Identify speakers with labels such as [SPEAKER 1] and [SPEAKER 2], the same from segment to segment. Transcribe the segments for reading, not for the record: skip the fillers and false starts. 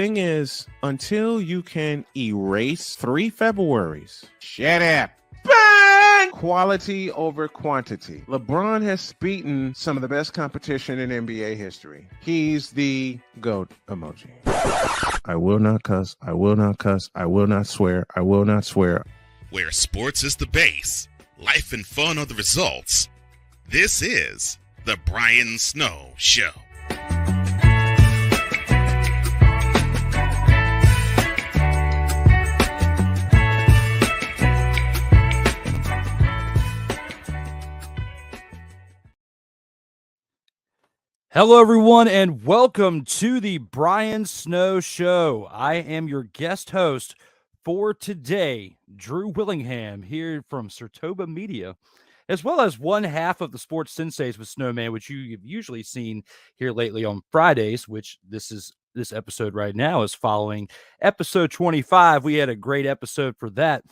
[SPEAKER 1] thing is, until you can erase 3 Februaries, shut up. Bang! Quality over quantity. LeBron has beaten some of the best competition in NBA history. He's the GOAT emoji. I will not cuss. I will not cuss. I will not swear. I will not swear.
[SPEAKER 2] Where sports is the base, life and fun are the results. This is the Brian Snow Show.
[SPEAKER 3] Hello, everyone, and welcome to the Brian Snow Show. I am your guest host for today, Drew Willingham, here from SIRTOBA Media, as well as one half of the Sports Sensates with Snowman, which you've usually seen here lately on Fridays, which this episode right now is following episode 25. We had a great episode for that.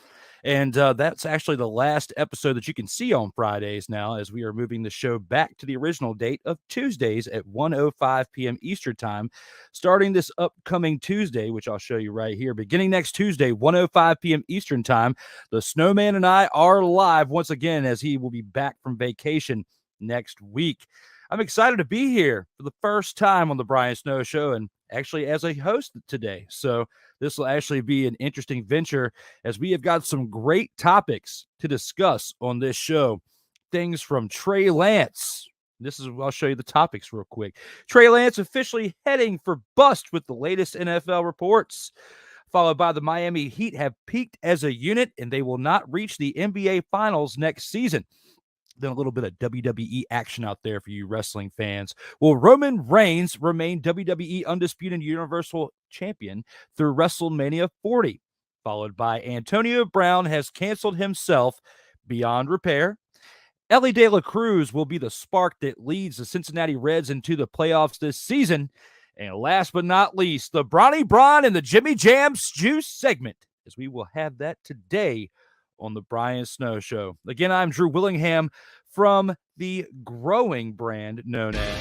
[SPEAKER 3] And that's actually the last episode that you can see on Fridays now, as we are moving the show back to the original date of Tuesdays at 1:05 p.m. Eastern Time, starting this upcoming Tuesday, which I'll show you right here. Beginning next Tuesday, 1:05 p.m. Eastern Time, the Snowman and I are live once again, as he will be back from vacation next week. I'm excited to be here for the first time on the Brian Snow Show, and actually as a host today. So this will actually be an interesting venture, as we have got some great topics to discuss on this show. Things from Trey Lance. I'll show you the topics real quick. Trey Lance officially heading for bust with the latest NFL reports, followed by the Miami Heat have peaked as a unit and they will not reach the NBA Finals next season. Then a little bit of WWE action out there for you wrestling fans. Will Roman Reigns remain WWE Undisputed Universal Champion through WrestleMania 40? Followed by Antonio Brown has canceled himself beyond repair. Elly De La Cruz will be the spark that leads the Cincinnati Reds into the playoffs this season. And last but not least, the Bronny-Bron The Jimmy-Jam Juice segment, as we will have that today on the Brian Snow Show. Again, I'm Drew Willingham from the growing brand known as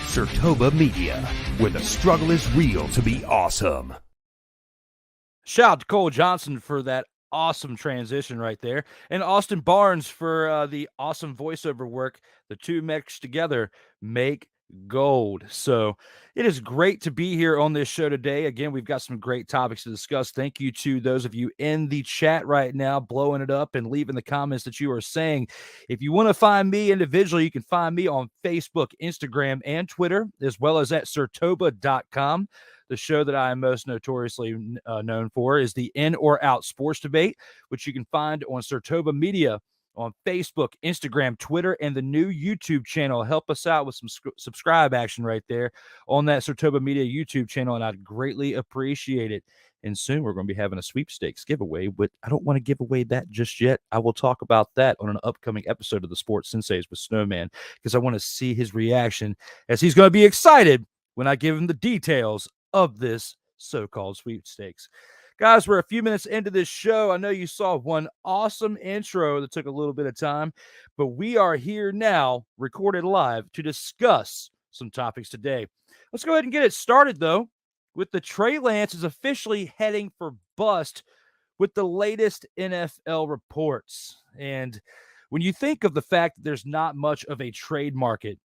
[SPEAKER 4] SIRTOBA Media, where the struggle is real to be awesome.
[SPEAKER 3] Shout out to Cole Johnson for that awesome transition right there, and Austin Barnes for the awesome voiceover work. The two mixed together make gold. So it is great to be here on this show today. Again, we've got some great topics to discuss. Thank you to those of you in the chat right now, blowing it up and leaving the comments that you are saying. If you want to find me individually, you can find me on Facebook, Instagram, and Twitter, as well as at sirtoba.com. The show that I am most notoriously known for is the In or Out Sports Debate, which you can find on SIRTOBA Media on Facebook, Instagram, Twitter, and the new YouTube channel. Help us out with some subscribe action right there on that SIRTOBA Media YouTube channel, and I'd greatly appreciate it. And soon we're going to be having a sweepstakes giveaway, but I don't want to give away that just yet. I will talk about that on an upcoming episode of the Sports Sensates with Snowman, because I want to see his reaction, as he's going to be excited when I give him the details of this so-called sweepstakes. Guys, we're a few minutes into this show. I know you saw one awesome intro that took a little bit of time, but we are here now, recorded live, to discuss some topics today. Let's go ahead and get it started, though, with the Trey Lance is officially heading for bust with the latest NFL reports. And when you think of the fact that there's not much of a trade market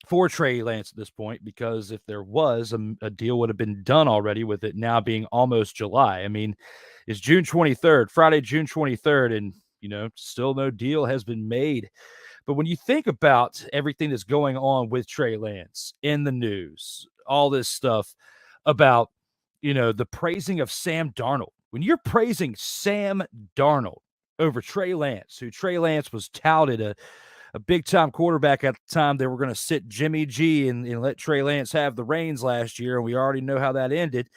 [SPEAKER 3] for Trey Lance at this point, because if there was, a deal would have been done already, with it now being almost July. I mean, it's June 23rd, Friday, June 23rd, and, still no deal has been made. But when you think about everything that's going on with Trey Lance in the news, all this stuff about, the praising of Sam Darnold, when you're praising Sam Darnold over Trey Lance, who Trey Lance was touted a big-time quarterback at the time, they were going to sit Jimmy G and let Trey Lance have the reins last year, and we already know how that ended.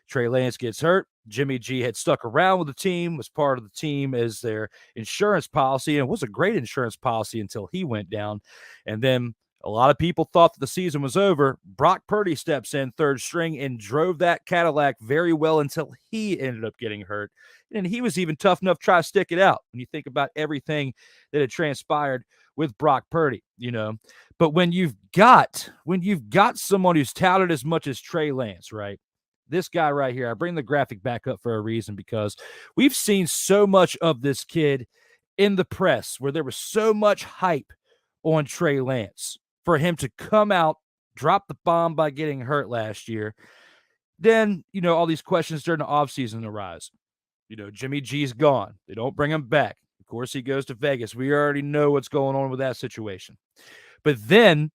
[SPEAKER 3] Trey Lance gets hurt. Jimmy G had stuck around with the team, was part of the team as their insurance policy, and it was a great insurance policy until he went down. And then a lot of people thought that the season was over. Brock Purdy steps in third string and drove that Cadillac very well until he ended up getting hurt. And he was even tough enough to try to stick it out when you think about everything that had transpired with Brock Purdy, But when you've got someone who's touted as much as Trey Lance, right? This guy right here, I bring the graphic back up for a reason, because we've seen so much of this kid in the press where there was so much hype on Trey Lance for him to come out, drop the bomb by getting hurt last year. Then, all these questions during the offseason arise. Jimmy G's gone. They don't bring him back. Of course, he goes to Vegas. We already know what's going on with that situation. But then,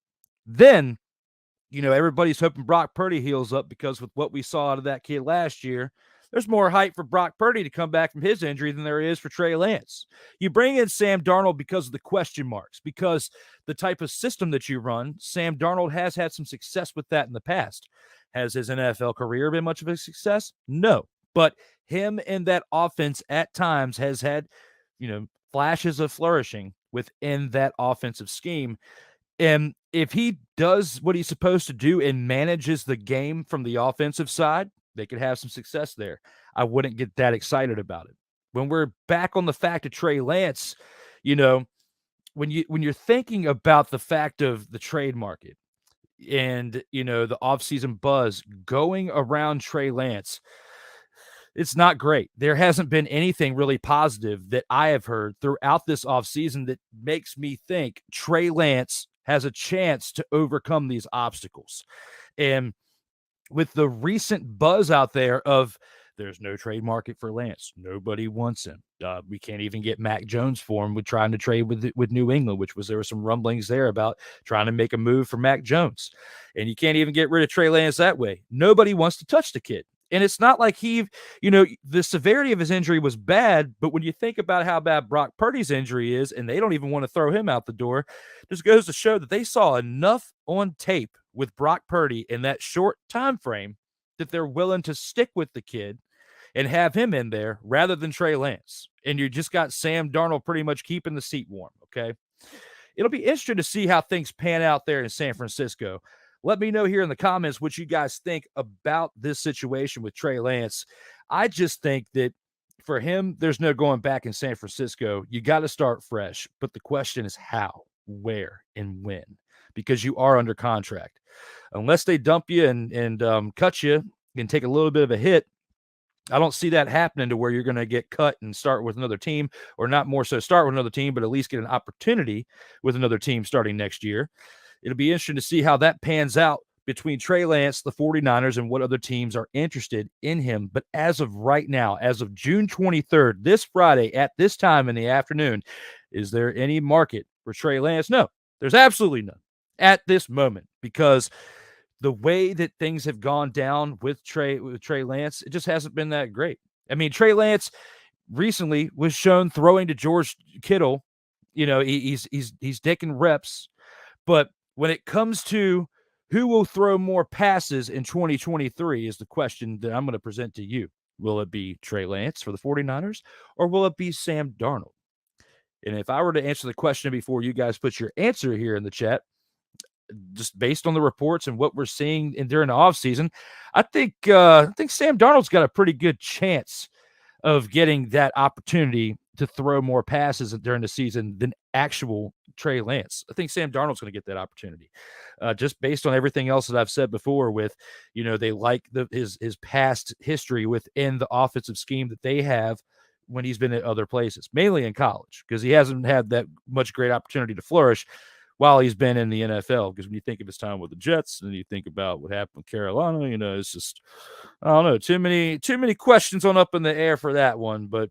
[SPEAKER 3] everybody's hoping Brock Purdy heals up, because with what we saw out of that kid last year, there's more hype for Brock Purdy to come back from his injury than there is for Trey Lance. You bring in Sam Darnold because of the question marks, because the type of system that you run, Sam Darnold has had some success with that in the past. Has his NFL career been much of a success? No. But him in that offense at times has had, flashes of flourishing within that offensive scheme. And if he does what he's supposed to do and manages the game from the offensive side, they could have some success there. I wouldn't get that excited about it. When we're back on the fact of Trey Lance, when you're thinking about the fact of the trade market and, the offseason buzz going around Trey Lance, it's not great. There hasn't been anything really positive that I have heard throughout this offseason that makes me think Trey Lance has a chance to overcome these obstacles. And with the recent buzz out there of there's no trade market for Lance, nobody wants him. We can't even get Mac Jones for him. We're trying to trade with New England, there were some rumblings there about trying to make a move for Mac Jones. And you can't even get rid of Trey Lance that way. Nobody wants to touch the kid. And it's not like the severity of his injury was bad, but when you think about how bad Brock Purdy's injury is, and they don't even want to throw him out the door, just goes to show that they saw enough on tape with Brock Purdy in that short time frame that they're willing to stick with the kid and have him in there rather than Trey Lance. And you just got Sam Darnold pretty much keeping the seat warm, okay? It'll be interesting to see how things pan out there in San Francisco. Let me know here in the comments what you guys think about this situation with Trey Lance. I just think that for him, there's no going back in San Francisco. You got to start fresh. But the question is how, where, and when, because you are under contract. Unless they dump you and cut you and take a little bit of a hit, I don't see that happening to where you're going to get cut and start with another team, or not more so start with another team, but at least get an opportunity with another team starting next year. It'll be interesting to see how that pans out between Trey Lance, the 49ers, and what other teams are interested in him. But as of right now, as of June 23rd, this Friday at this time in the afternoon, is there any market for Trey Lance? No, there's absolutely none at this moment, because the way that things have gone down with Trey Lance, it just hasn't been that great. I mean, Trey Lance recently was shown throwing to George Kittle. He's taking reps, but when it comes to who will throw more passes in 2023 is the question that I'm going to present to you. Will it be Trey Lance for the 49ers, or will it be Sam Darnold? And if I were to answer the question before you guys put your answer here in the chat, just based on the reports and what we're seeing during the offseason, I think Sam Darnold's got a pretty good chance of getting that opportunity to throw more passes during the season than actual Trey Lance. I think Sam Darnold's going to get that opportunity, just based on everything else that I've said before. With they like his past history within the offensive scheme that they have when he's been at other places, mainly in college, because he hasn't had that much great opportunity to flourish while he's been in the NFL. Because when you think of his time with the Jets and you think about what happened with Carolina, it's just, I don't know, too many questions on up in the air for that one. But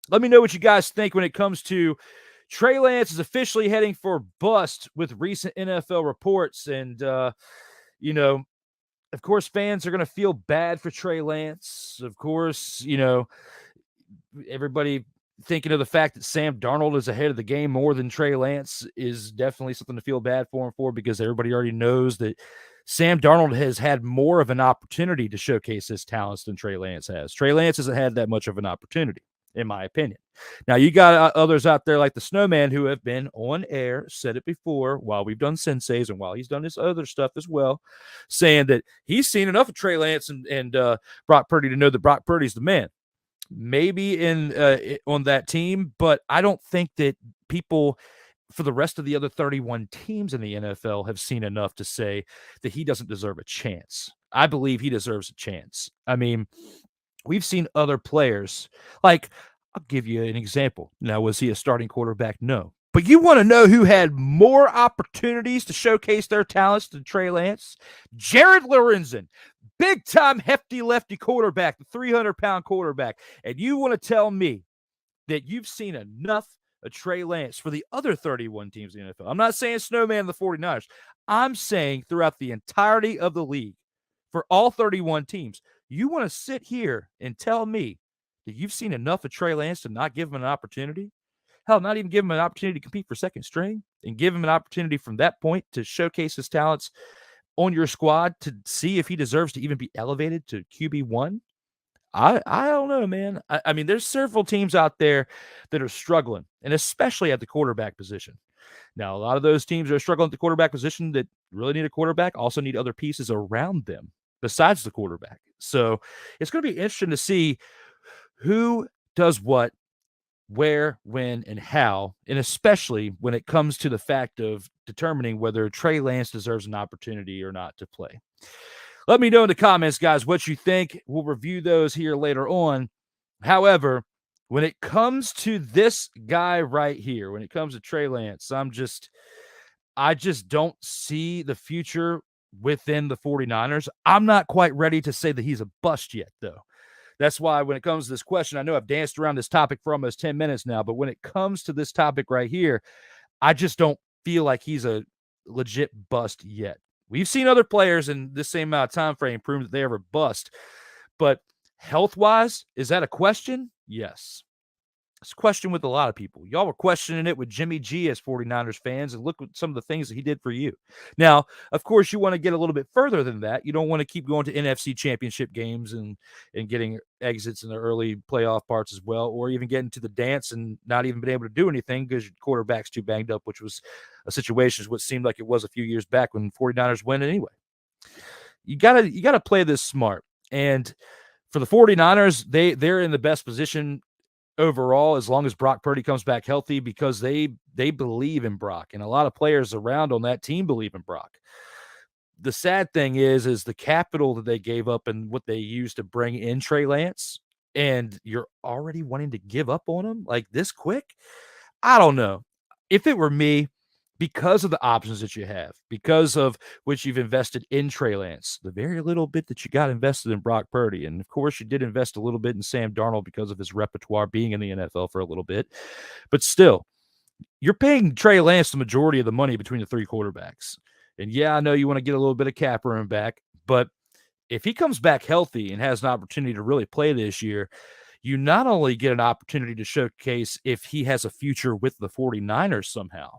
[SPEAKER 3] let me know what you guys think when it comes to Trey Lance is officially heading for bust with recent NFL reports. And, of course, fans are going to feel bad for Trey Lance. Of course, everybody thinking of the fact that Sam Darnold is ahead of the game more than Trey Lance is definitely something to feel bad for him for, because everybody already knows that Sam Darnold has had more of an opportunity to showcase his talents than Trey Lance has. Trey Lance hasn't had that much of an opportunity, in my opinion. Now, you got others out there like the Snowman who have been on air, said it before, while we've done Senseis and while he's done his other stuff as well, saying that he's seen enough of Trey Lance and Brock Purdy to know that Brock Purdy's the man. Maybe on that team, but I don't think that people for the rest of the other 31 teams in the NFL have seen enough to say that he doesn't deserve a chance. I believe he deserves a chance. I mean, we've seen other players, like, I'll give you an example. Now, was he a starting quarterback? No. But you want to know who had more opportunities to showcase their talents than Trey Lance? Jared Lorenzen, big-time hefty lefty quarterback, the 300-pound quarterback. And you want to tell me that you've seen enough of Trey Lance for the other 31 teams in the NFL? I'm not saying Snowman and the 49ers. I'm saying throughout the entirety of the league, for all 31 teams, you want to sit here and tell me that you've seen enough of Trey Lance to not give him an opportunity? Hell, not even give him an opportunity to compete for second string and give him an opportunity from that point to showcase his talents on your squad to see if he deserves to even be elevated to QB1? I don't know, man. I mean, there's several teams out there that are struggling, and especially at the quarterback position. Now, a lot of those teams are struggling at the quarterback position that really need a quarterback, also need other pieces around them besides the quarterback. So it's going to be interesting to see who does what, where, when, and how, and especially when it comes to the fact of determining whether Trey Lance deserves an opportunity or not to play. Let me know in the comments, guys, what you think. We'll review those here later on. However, when it comes to this guy right here, when it comes to Trey Lance, I just don't see the future within the 49ers. I'm not quite ready to say that he's a bust yet, though. That's why when it comes to this question, I know I've danced around this topic for almost 10 minutes now, but when it comes to this topic right here, I just don't feel like he's a legit bust yet. We've seen other players in this same amount of time frame prove that they ever bust. But health-wise, is that a question? Yes. It's a question with a lot of people. Y'all were questioning it with Jimmy G as 49ers fans, and look at some of the things that he did for you. Now, of course, you want to get a little bit further than that. You don't want to keep going to NFC championship games and getting exits in the early playoff parts as well, or even getting to the dance and not even being able to do anything because your quarterback's too banged up, which was a situation what seemed like it was a few years back when 49ers win anyway. You gotta play this smart. And for the 49ers, they're in the best position overall, as long as Brock Purdy comes back healthy, because they believe in Brock, and a lot of players around on that team believe in Brock. The sad thing is the capital that they gave up and what they used to bring in Trey Lance, and you're already wanting to give up on him like this quick. I don't know. If it were me, because of the options that you have, because of which you've invested in Trey Lance, the very little bit that you got invested in Brock Purdy, and of course you did invest a little bit in Sam Darnold because of his repertoire being in the NFL for a little bit, but still, you're paying Trey Lance the majority of the money between the three quarterbacks. And yeah, I know you want to get a little bit of cap room back, but if he comes back healthy and has an opportunity to really play this year, you not only get an opportunity to showcase if he has a future with the 49ers somehow,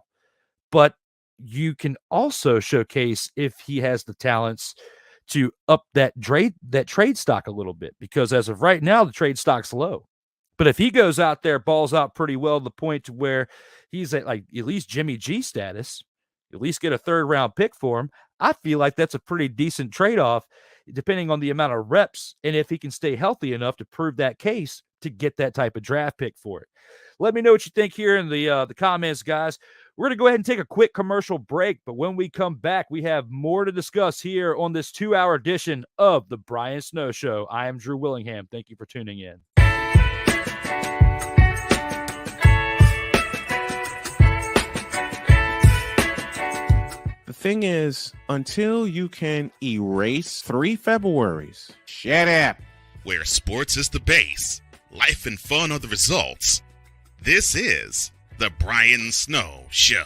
[SPEAKER 3] but you can also showcase if he has the talents to up that trade stock a little bit, because as of right now, the trade stock's low. But if he goes out there, balls out pretty well to the point to where he's at least Jimmy G status, at least get a third-round pick for him, I feel like that's a pretty decent trade-off, depending on the amount of reps and if he can stay healthy enough to prove that case to get that type of draft pick for it. Let me know what you think here in the comments, guys. We're going to go ahead and take a quick commercial break, but when we come back, we have more to discuss here on this 2-hour edition of The Brian Snow Show. I am Drew Willingham. Thank you for tuning in.
[SPEAKER 1] The thing is, until you can erase 3 Februaries, shut up.
[SPEAKER 2] Where sports is the base, life and fun are the results. This is The Brian Snow Show.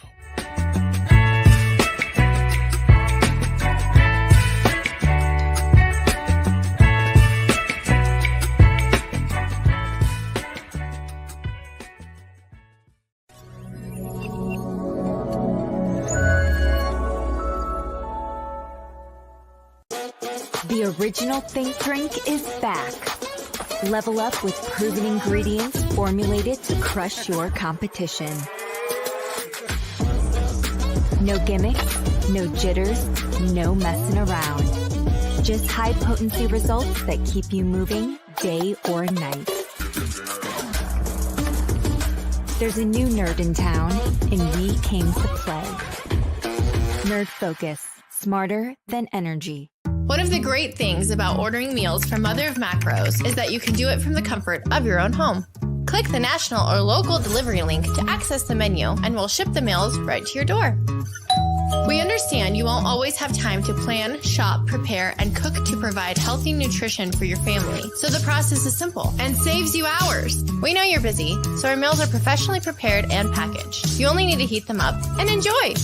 [SPEAKER 5] The original Think Drink is back. Level up with proven ingredients formulated to crush your competition. No gimmicks, no jitters, no messing around. Just high potency results that keep you moving day or night. There's a new nerd in town, and we came to play. Nerd Focus. Smarter than energy.
[SPEAKER 6] One of the great things about ordering meals from Mother of Macros is that you can do it from the comfort of your own home. Click the national or local delivery link to access the menu, and we'll ship the meals right to your door. We understand you won't always have time to plan, shop, prepare, and cook to provide healthy nutrition for your family, so the process is simple and saves you hours. We know you're busy, so our meals are professionally prepared and packaged. You only need to heat them up and enjoy.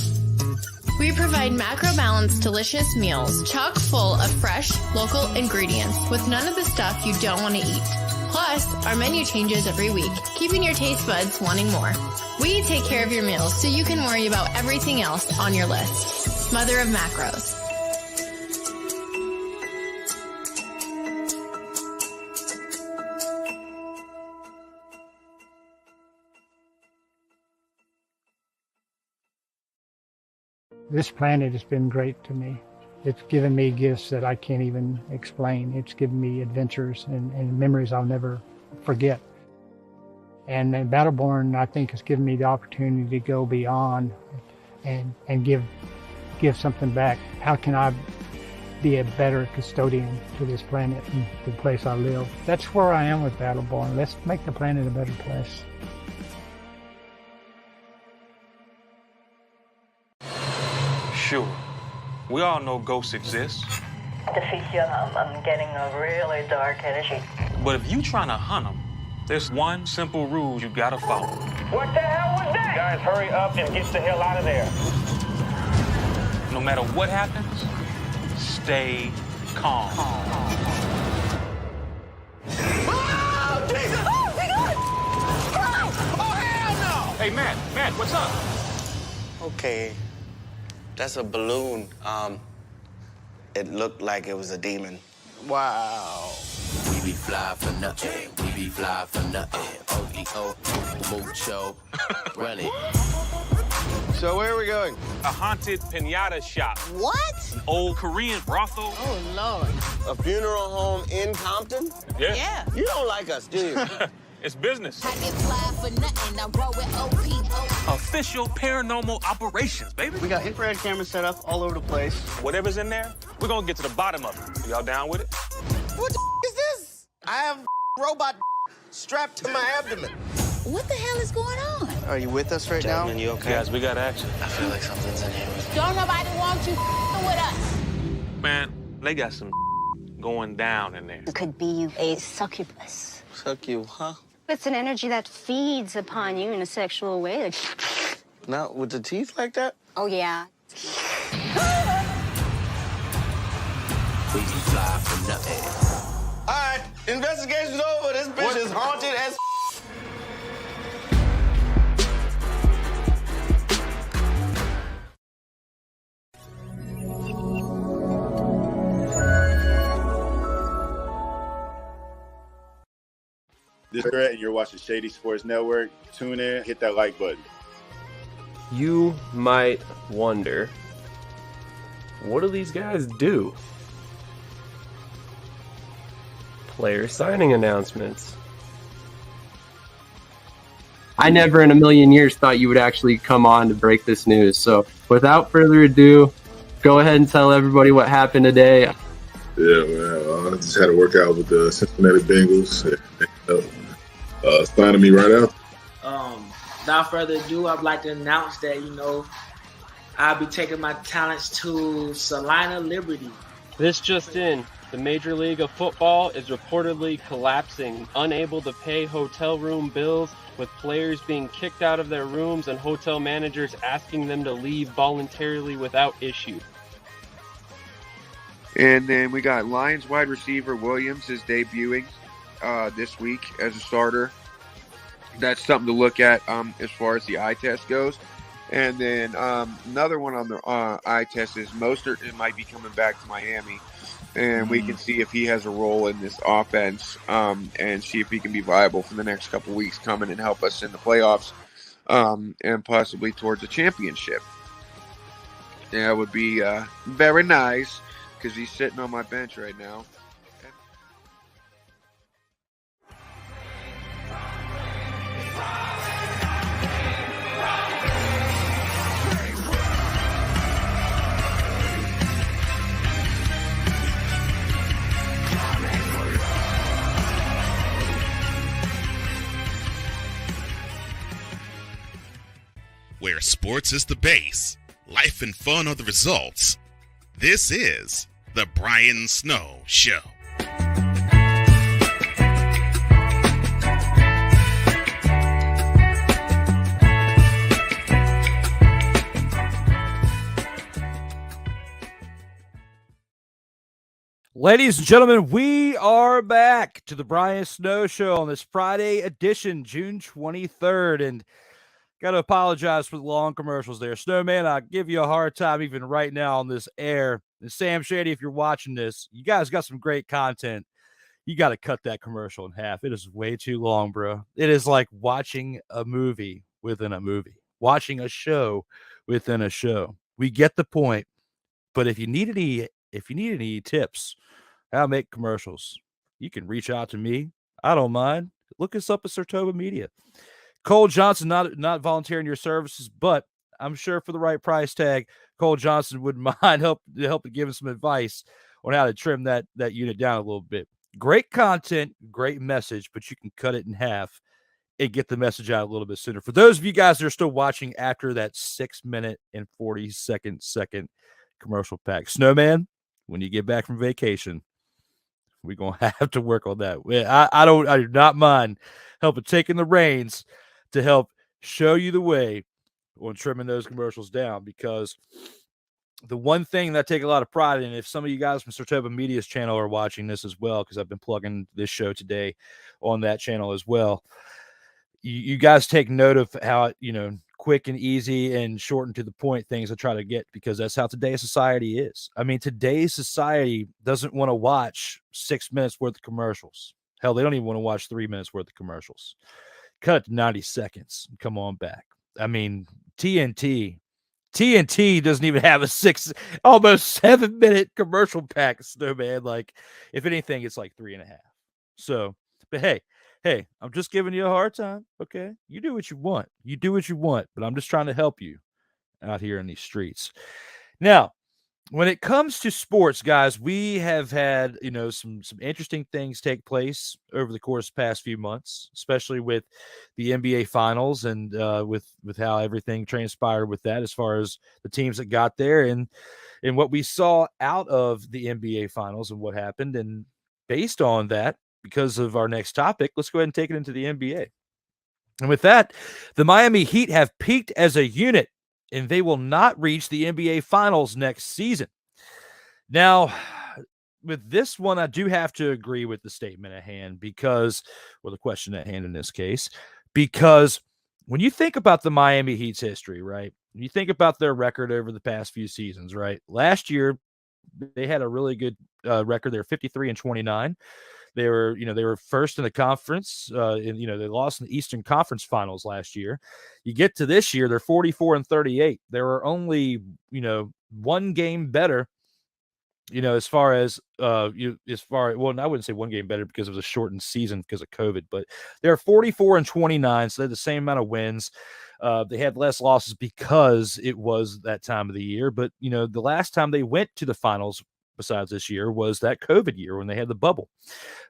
[SPEAKER 6] We provide macro-balanced, delicious meals chock full of fresh, local ingredients with none of the stuff you don't want to eat. Plus, our menu changes every week, keeping your taste buds wanting more. We take care of your meals so you can worry about everything else on your list. Mother of Macros.
[SPEAKER 7] This planet has been great to me. It's given me gifts that I can't even explain. It's given me adventures and memories I'll never forget. And Battleborn, I think, has given me the opportunity to go beyond and give something back. How can I be a better custodian to this planet and the place I live? That's where I am with Battleborn. Let's make the planet a better place.
[SPEAKER 8] Sure. We all know ghosts exist.
[SPEAKER 9] I'm getting a really dark energy.
[SPEAKER 8] But if you trying to hunt them, there's one simple rule you gotta follow.
[SPEAKER 9] What the hell was that?
[SPEAKER 10] Guys, hurry up and get the hell out of there.
[SPEAKER 8] No matter what happens, stay calm.
[SPEAKER 9] Oh, Jesus! Oh, my God! Oh, hell no!
[SPEAKER 8] Hey, Matt, what's up?
[SPEAKER 11] Okay, that's a balloon. It looked like it was a demon. Wow.
[SPEAKER 12] We be fly for nothing. We be fly for nothing. O-E-O, mucho. Run it.
[SPEAKER 11] So where are we going?
[SPEAKER 10] A haunted pinata shop.
[SPEAKER 9] What?
[SPEAKER 10] An old Korean brothel.
[SPEAKER 9] Oh, Lord.
[SPEAKER 11] A funeral home in Compton?
[SPEAKER 10] Yeah.
[SPEAKER 11] You don't like us, do you?
[SPEAKER 10] It's business.
[SPEAKER 12] I get fly for nothing. I roll with O-P-O.
[SPEAKER 8] Official paranormal operations, baby.
[SPEAKER 11] We got infrared cameras set up all over the place.
[SPEAKER 10] Whatever's in there, we're gonna get to the bottom of it. Y'all down with it?
[SPEAKER 11] What the is this? I have robot strapped to my abdomen.
[SPEAKER 9] What the hell is going on?
[SPEAKER 11] Are you with us right now?
[SPEAKER 10] Gentlemen, you okay? Guys, we got action.
[SPEAKER 11] I feel like something's in here.
[SPEAKER 9] Don't nobody want you with us.
[SPEAKER 10] Man, they got some going down in there.
[SPEAKER 13] It could be a succubus.
[SPEAKER 11] Suck you, huh?
[SPEAKER 13] It's an energy that feeds upon you in a sexual way. Like,
[SPEAKER 11] Not with the teeth like that?
[SPEAKER 13] oh, yeah.
[SPEAKER 12] We be fly for nothing.
[SPEAKER 11] All right, investigation's over. This bitch is haunted as
[SPEAKER 14] This is Brett, and you're watching Shady Sports Network. Tune in, hit that like button.
[SPEAKER 15] You might wonder, what do these guys do? Player signing announcements. I never in a million years thought you would actually come on to break this news. So without further ado, go ahead and tell everybody what happened today.
[SPEAKER 14] Yeah, man. I just had a workout with the Cincinnati Bengals. Signing me right out.
[SPEAKER 16] Without further ado, I'd like to announce that, I'll be taking my talents to Salina Liberty.
[SPEAKER 15] This just in. The Major League of Football is reportedly collapsing, unable to pay hotel room bills, with players being kicked out of their rooms and hotel managers asking them to leave voluntarily without issue.
[SPEAKER 17] And then we got Lions wide receiver Williams is debuting this week as a starter. That's something to look at as far as the eye test goes. And then another one on the eye test is Mostert might be coming back to Miami. And we can see if he has a role in this offense and see if he can be viable for the next couple weeks coming and help us in the playoffs and possibly towards a championship. That would be very nice because he's sitting on my bench right now.
[SPEAKER 2] where sports is the base, life and fun are the results. This is the Brian Snow Show.
[SPEAKER 3] Ladies and gentlemen, we are back to the Brian Snow Show on this Friday edition, June 23rd. And got to apologize for the long commercials there. Snowman, I give you a hard time even right now on this air. And Sam Shady, if you're watching this, you guys got some great content. You got to cut that commercial in half. It is way too long, bro. It is like watching a movie within a movie, watching a show within a show. We get the point. But if you need any tips how to make commercials, you can reach out to me. I don't mind. Look us up at SIRTOBA Media. Cole Johnson, not volunteering your services, but I'm sure for the right price tag, Cole Johnson wouldn't mind help giving some advice on how to trim that unit down a little bit. Great content, great message, but you can cut it in half and get the message out a little bit sooner. For those of you guys that are still watching after that 6-minute and 40-second commercial pack, Snowman, when you get back from vacation, we're going to have to work on that. I do not mind helping taking the reins to help show you the way on trimming those commercials down, because the one thing that I take a lot of pride in, if some of you guys from SIRTOBA Media's channel are watching this as well, because I've been plugging this show today on that channel as well, you guys take note of how, quick and easy and short and to the point things I try to get, because that's how today's society is. I mean, today's society doesn't want to watch 6 minutes worth of commercials. Hell, they don't even want to watch 3 minutes worth of commercials. Cut it to 90 seconds and come on back. I mean, TNT doesn't even have a almost 7-minute commercial pack, Snowman. Like, if anything, it's like 3.5. So, but hey, I'm just giving you a hard time, okay? You do what you want. But I'm just trying to help you out here in these streets. Now, when it comes to sports, guys, we have had, some interesting things take place over the course of the past few months, especially with the NBA Finals and with how everything transpired with that, as far as the teams that got there and what we saw out of the NBA Finals and what happened. And based on that, because of our next topic, let's go ahead and take it into the NBA. And with that, the Miami Heat have peaked as a unit, and they will not reach the NBA Finals next season. Now, with this one, I do have to agree with the statement at hand, the question at hand in this case, because when you think about the Miami Heat's history, right, when you think about their record over the past few seasons, right, last year they had a really good record. They were 53-29. They were first in the conference. They lost in the Eastern Conference Finals last year. You get to this year, they're 44-38. They were only, one game better, as far as I wouldn't say one game better because it was a shortened season because of COVID, but they're 44-29. So they had the same amount of wins. They had less losses because it was that time of the year. But, the last time they went to the finals besides this year was that COVID year when they had the bubble.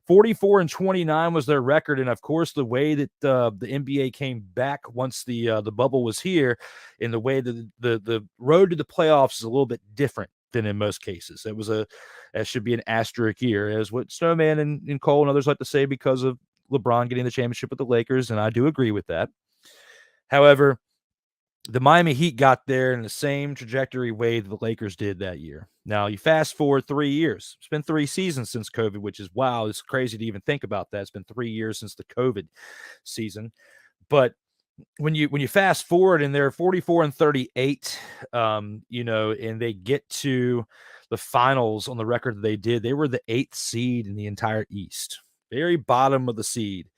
[SPEAKER 3] 44-29 was their record. And of course, the way that the NBA came back once the bubble was here, and the way that the road to the playoffs is a little bit different than in most cases. That should be an asterisk year, as what Snowman and Cole and others like to say, because of LeBron getting the championship with the Lakers. And I do agree with that. However, the Miami Heat got there in the same trajectory way that the Lakers did that year. Now, you fast forward 3 years. It's been 3 seasons since COVID, which is, wow, it's crazy to even think about that. It's been 3 years since the COVID season. But when you fast forward and they're 44-38, and they get to the finals on the record that they did, they were the 8th seed in the entire East, very bottom of the seed.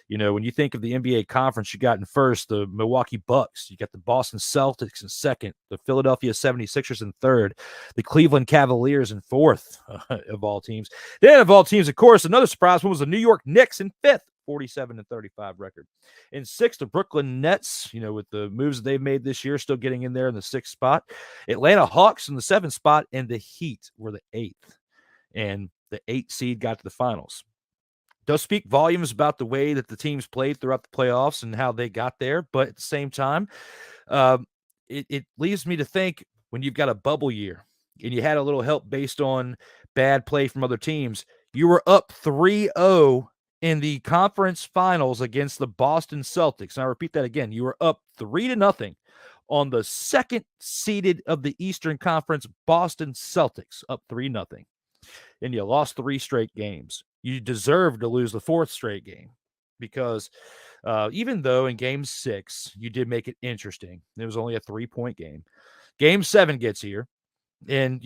[SPEAKER 3] When you think of the NBA conference, you got in first the Milwaukee Bucks, you got the Boston Celtics in second, the Philadelphia 76ers in third, the Cleveland Cavaliers in fourth, of all teams. Then, of all teams, of course, another surprise one was the New York Knicks in fifth, 47-35 record. In sixth, the Brooklyn Nets, with the moves that they've made this year, still getting in there in the 6th spot. Atlanta Hawks in the 7th spot, and the Heat were the 8th. And the 8th seed got to the finals. Does speak volumes about the way that the teams played throughout the playoffs and how they got there. But at the same time, it leaves me to think, when you've got a bubble year and you had a little help based on bad play from other teams, you were up 3-0 in the conference finals against the Boston Celtics. And I repeat that again. You were up 3-0 on the second seeded of the Eastern Conference, Boston Celtics, up 3-0. And you lost 3 straight games. You deserve to lose the 4th straight game, because even though in game 6, you did make it interesting, it was only a 3-point game. Game 7 gets here. And,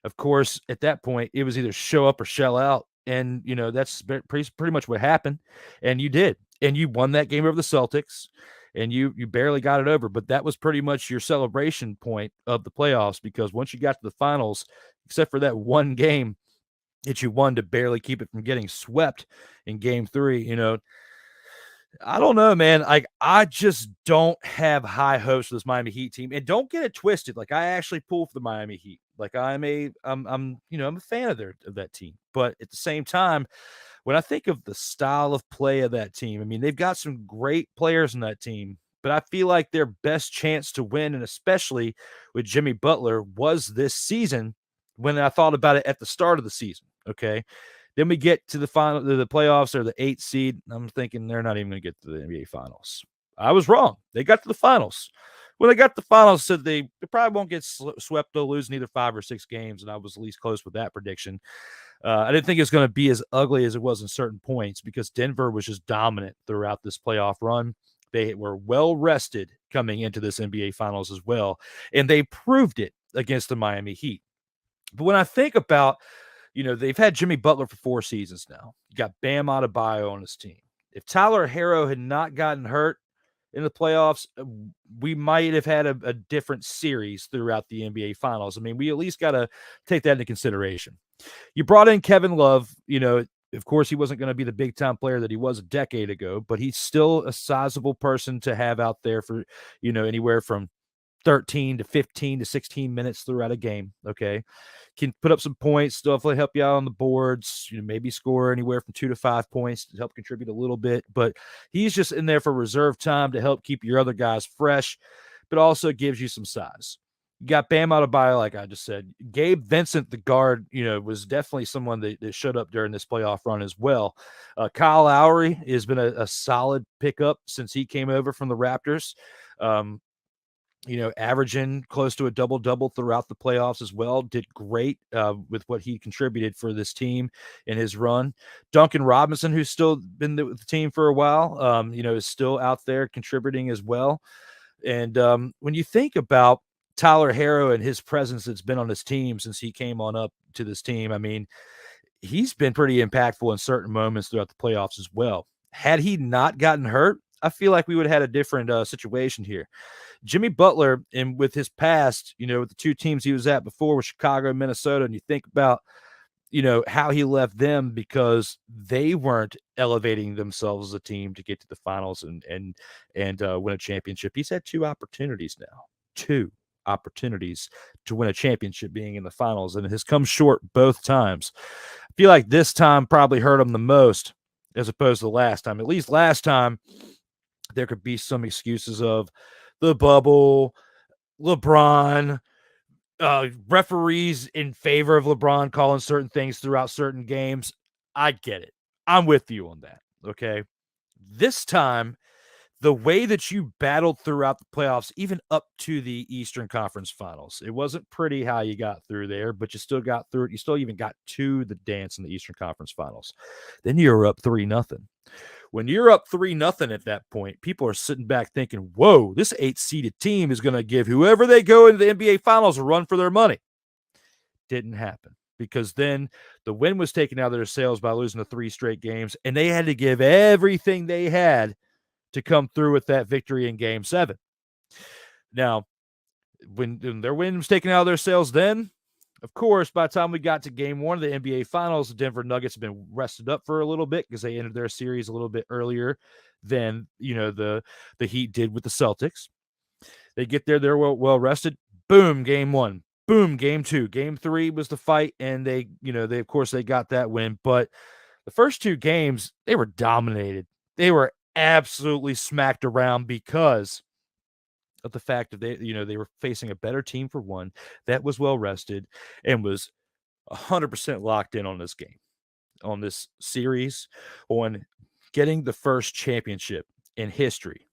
[SPEAKER 3] of course, at that point, it was either show up or shell out. And, that's pretty much what happened. And you did. And you won that game over the Celtics. And you barely got it over. But that was pretty much your celebration point of the playoffs, because once you got to the finals, except for that one game that you won to barely keep it from getting swept in game 3, I don't know, man. I just don't have high hopes for this Miami Heat team. And don't get it twisted. Like, I actually pull for the Miami Heat. Like, I'm a fan of that team. But at the same time, when I think of the style of play of that team, I mean, they've got some great players in that team, but I feel like their best chance to win, and especially with Jimmy Butler, was this season when I thought about it at the start of the season. Okay. Then we get to the playoffs, or the 8th seed. I'm thinking they're not even going to get to the NBA Finals. I was wrong. They got to the finals. When they got to the finals, said they probably won't get swept. They'll lose in either 5 or 6 games, and I was at least close with that prediction. I didn't think it was going to be as ugly as it was in certain points, because Denver was just dominant throughout this playoff run. They were well rested coming into this NBA Finals as well, and they proved it against the Miami Heat. But when I think about, they've had Jimmy Butler for 4 seasons now. You got Bam Adebayo on his team. If Tyler Herro had not gotten hurt in the playoffs, we might have had a different series throughout the NBA Finals. I mean, we at least got to take that into consideration. You brought in Kevin Love. Of course, he wasn't going to be the big-time player that he was a decade ago, but he's still a sizable person to have out there for, anywhere from 13 to 15 to 16 minutes throughout a game. Okay. Can put up some points, definitely help you out on the boards, maybe score anywhere from 2 to 5 points to help contribute a little bit, but he's just in there for reserve time to help keep your other guys fresh, but also gives you some size. You got Bam Adebayo, like I just said. Gabe Vincent, the guard, was definitely someone that showed up during this playoff run as well. Kyle Lowry has been a solid pickup since he came over from the Raptors. Averaging close to a double-double throughout the playoffs as well. Did great with what he contributed for this team in his run. Duncan Robinson, who's still been with the team for a while, is still out there contributing as well. And when you think about Tyler Herro and his presence that's been on his team since he came on up to this team, I mean, he's been pretty impactful in certain moments throughout the playoffs as well. Had he not gotten hurt, I feel like we would have had a different situation here. Jimmy Butler, and with his past, with the 2 teams he was at before with Chicago and Minnesota, and you think about, how he left them because they weren't elevating themselves as a team to get to the finals and win a championship. He's had 2 opportunities now, 2 opportunities to win a championship being in the finals, and it has come short both times. I feel like this time probably hurt him the most as opposed to the last time. At least last time, there could be some excuses of the bubble, LeBron, referees in favor of LeBron calling certain things throughout certain games. I get it. I'm with you on that. Okay. This time, the way that you battled throughout the playoffs, even up to the Eastern Conference Finals, it wasn't pretty how you got through there, but you still got through it. You still even got to the dance in the Eastern Conference Finals. Then you were up 3-0. When you're up 3-0 at that point, people are sitting back thinking, whoa, this 8-seeded team is going to give whoever they go into the NBA Finals a run for their money. Didn't happen, because then the win was taken out of their sails by losing the 3 straight games, and they had to give everything they had to come through with that victory in Game 7. Now, when their win was taken out of their sails then, of course, by the time we got to Game 1 of the NBA Finals, the Denver Nuggets have been rested up for a little bit because they entered their series a little bit earlier than, the Heat did with the Celtics. They get there, they're well rested. Boom, Game 1. Boom, Game 2. Game 3 was the fight, and they of course they got that win. But the first 2 games, they were dominated. They were absolutely smacked around because of the fact that they were facing a better team for one that was well rested and was 100% locked in on this game, on this series, on getting the first championship in history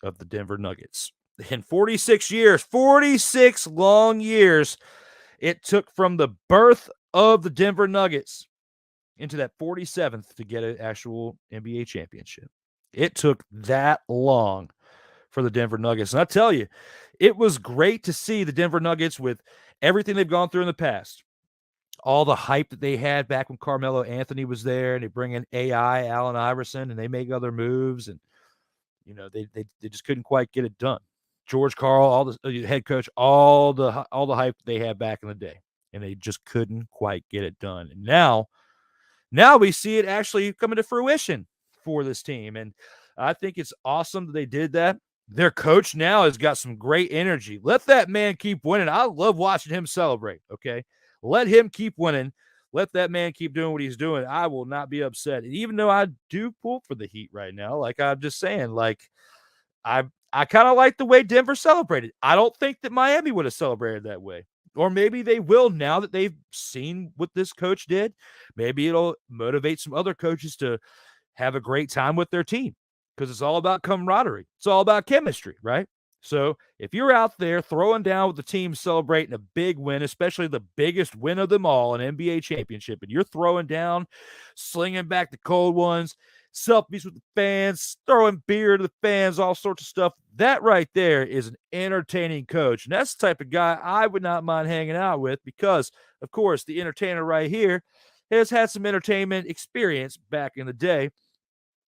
[SPEAKER 3] of the Denver Nuggets. In 46 years, 46 long years, it took from the birth of the Denver Nuggets into that 47th to get an actual NBA championship. It took that long for the Denver Nuggets. And I tell you, it was great to see the Denver Nuggets with everything they've gone through in the past. All the hype that they had back when Carmelo Anthony was there, and they bring in AI, Allen Iverson, and they make other moves, and they just couldn't quite get it done. George Karl, all the head coach, all the hype they had back in the day, and they just couldn't quite get it done. And now we see it actually coming to fruition for this team, and I think it's awesome that they did that. Their coach now has got some great energy. Let that man keep winning. I love watching him celebrate. Okay, let him keep winning. Let that man keep doing what he's doing. I will not be upset. And even though I do pull for the Heat right now, like I'm just saying, like I kind of like the way Denver celebrated. I don't think that Miami would have celebrated that way. Or maybe they will now that they've seen what this coach did. Maybe it'll motivate some other coaches to have a great time with their team, because it's all about camaraderie. It's all about chemistry, right? So if you're out there throwing down with the team celebrating a big win, especially the biggest win of them all, an NBA championship, and you're throwing down, slinging back the cold ones, selfies with the fans, throwing beer to the fans, all sorts of stuff, that right there is an entertaining coach. And that's the type of guy I would not mind hanging out with, because, of course, the entertainer right here has had some entertainment experience back in the day.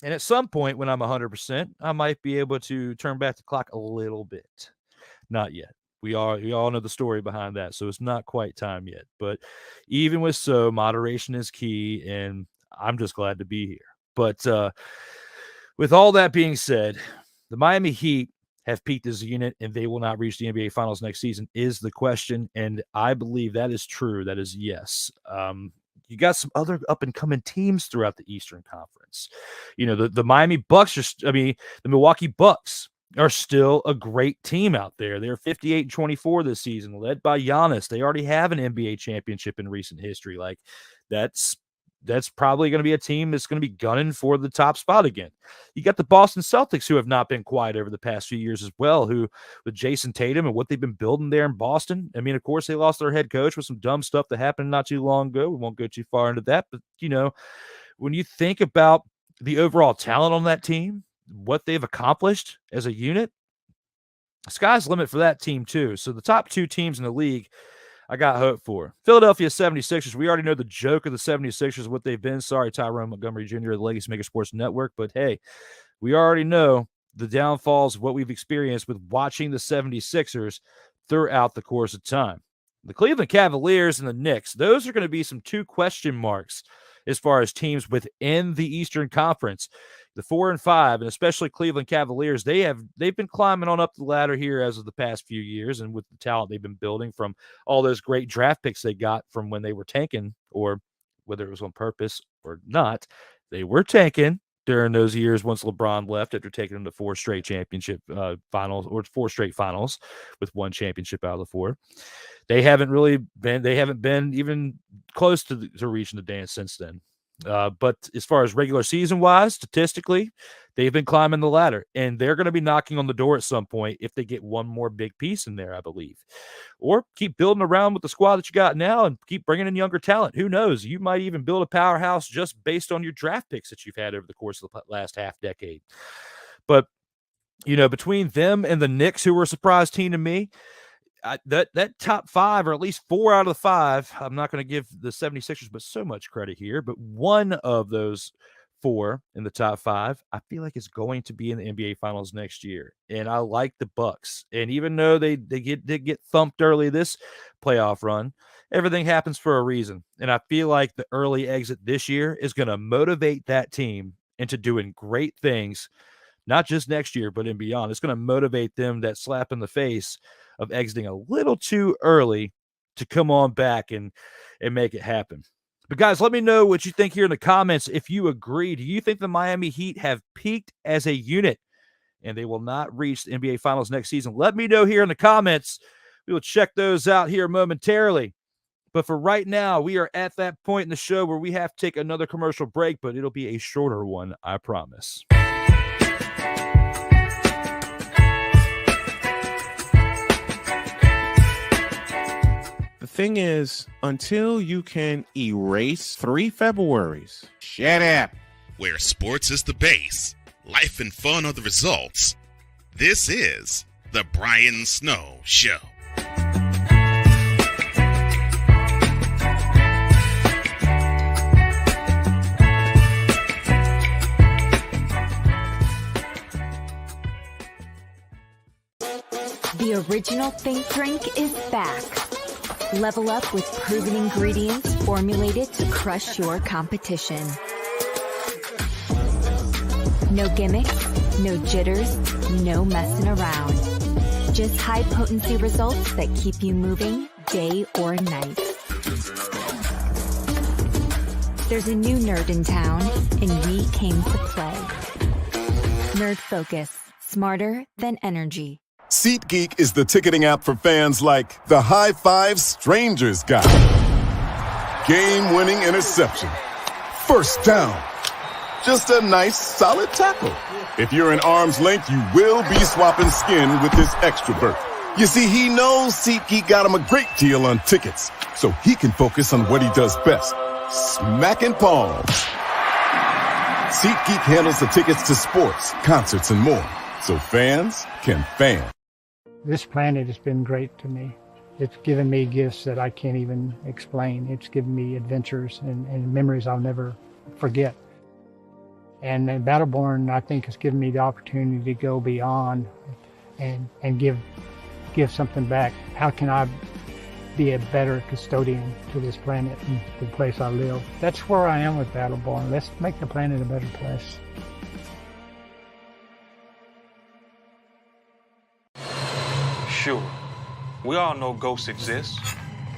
[SPEAKER 3] And at some point when I'm 100%, I might be able to turn back the clock a little bit. Not yet. We all know the story behind that, so it's not quite time yet. But even with so, moderation is key, and I'm just glad to be here. But with all that being said, the Miami Heat have peaked as a unit, and they will not reach the NBA Finals next season is the question, and I believe that is true. That is yes. You got some other up-and-coming teams throughout the Eastern Conference. The Miami Bucks the Milwaukee Bucks are still a great team out there. They're 58-24 this season, led by Giannis. They already have an NBA championship in recent history. Like, that's probably going to be a team that's going to be gunning for the top spot again. You got the Boston Celtics, who have not been quiet over the past few years as well, who, with Jason Tatum and what they've been building there in Boston. I mean, of course, they lost their head coach with some dumb stuff that happened not too long ago. We won't go too far into that. But, when you think about the overall talent on that team, what they've accomplished as a unit, sky's the limit for that team too. So the top two teams in the league, I got hope for. Philadelphia 76ers, we already know the joke of the 76ers, what they've been. Sorry, Tyrone Montgomery Jr. of the Legacy Maker Sports Network. But, hey, we already know the downfalls of what we've experienced with watching the 76ers throughout the course of time. The Cleveland Cavaliers and the Knicks, those are going to be some two question marks as far as teams within the Eastern Conference. The 4 and 5, and especially Cleveland Cavaliers, they've been climbing on up the ladder here as of the past few years, and with the talent they've been building from all those great draft picks they got from when they were tanking, or whether it was on purpose or not, they were tanking during those years once LeBron left after taking them to 4 straight championship finals, or 4 straight finals with 1 championship out of the 4. They haven't been even close to reaching the dance since then. But as far as regular season wise, statistically, they've been climbing the ladder, and they're going to be knocking on the door at some point if they get one more big piece in there, I believe, or keep building around with the squad that you got now and keep bringing in younger talent. Who knows? You might even build a powerhouse just based on your draft picks that you've had over the course of the last half decade. But, between them and the Knicks, who were a surprise team to me, that top 5, or at least 4 out of the 5, I'm not going to give the 76ers but so much credit here, but one of those 4 in the top 5, I feel like is going to be in the NBA Finals next year. And I like the Bucks. And even though they did get thumped early this playoff run, everything happens for a reason. And I feel like the early exit this year is going to motivate that team into doing great things, not just next year, but in beyond. It's going to motivate them, that slap in the face of exiting a little too early, to come on back and make it happen. But guys, let me know what you think here in the comments. If you agree, do you think the Miami Heat have peaked as a unit and they will not reach the NBA Finals next season? Let me know here in the comments. We will check those out here momentarily. But for right now, we are at that point in the show where we have to take another commercial break, but it'll be a shorter one, I promise.
[SPEAKER 1] The thing is, until you can erase 3 Februaries, shut up.
[SPEAKER 2] Where sports is the base, life and fun are the results. This is the Brian Snow Show.
[SPEAKER 5] The original Think Drink is back. Level up with proven ingredients formulated to crush your competition. No gimmicks, no jitters, no messing around. Just high-potency results that keep you moving day or night. There's a new nerd in town, and we came to play. Nerd Focus, smarter than energy.
[SPEAKER 18] SeatGeek is the ticketing app for fans like the High Five Strangers guy. Game-winning interception. First down. Just a nice, solid tackle. If you're in arm's length, you will be swapping skin with this extrovert. You see, he knows SeatGeek got him a great deal on tickets, so he can focus on what he does best, smacking palms. SeatGeek handles the tickets to sports, concerts, and more, so fans can fan.
[SPEAKER 7] This planet has been great to me. It's given me gifts that I can't even explain. It's given me adventures and memories I'll never forget. And Battleborn, I think, has given me the opportunity to go beyond and give something back. How can I be a better custodian to this planet and the place I live? That's where I am with Battleborn. Let's make the planet a better place.
[SPEAKER 8] Sure. We all know ghosts exist.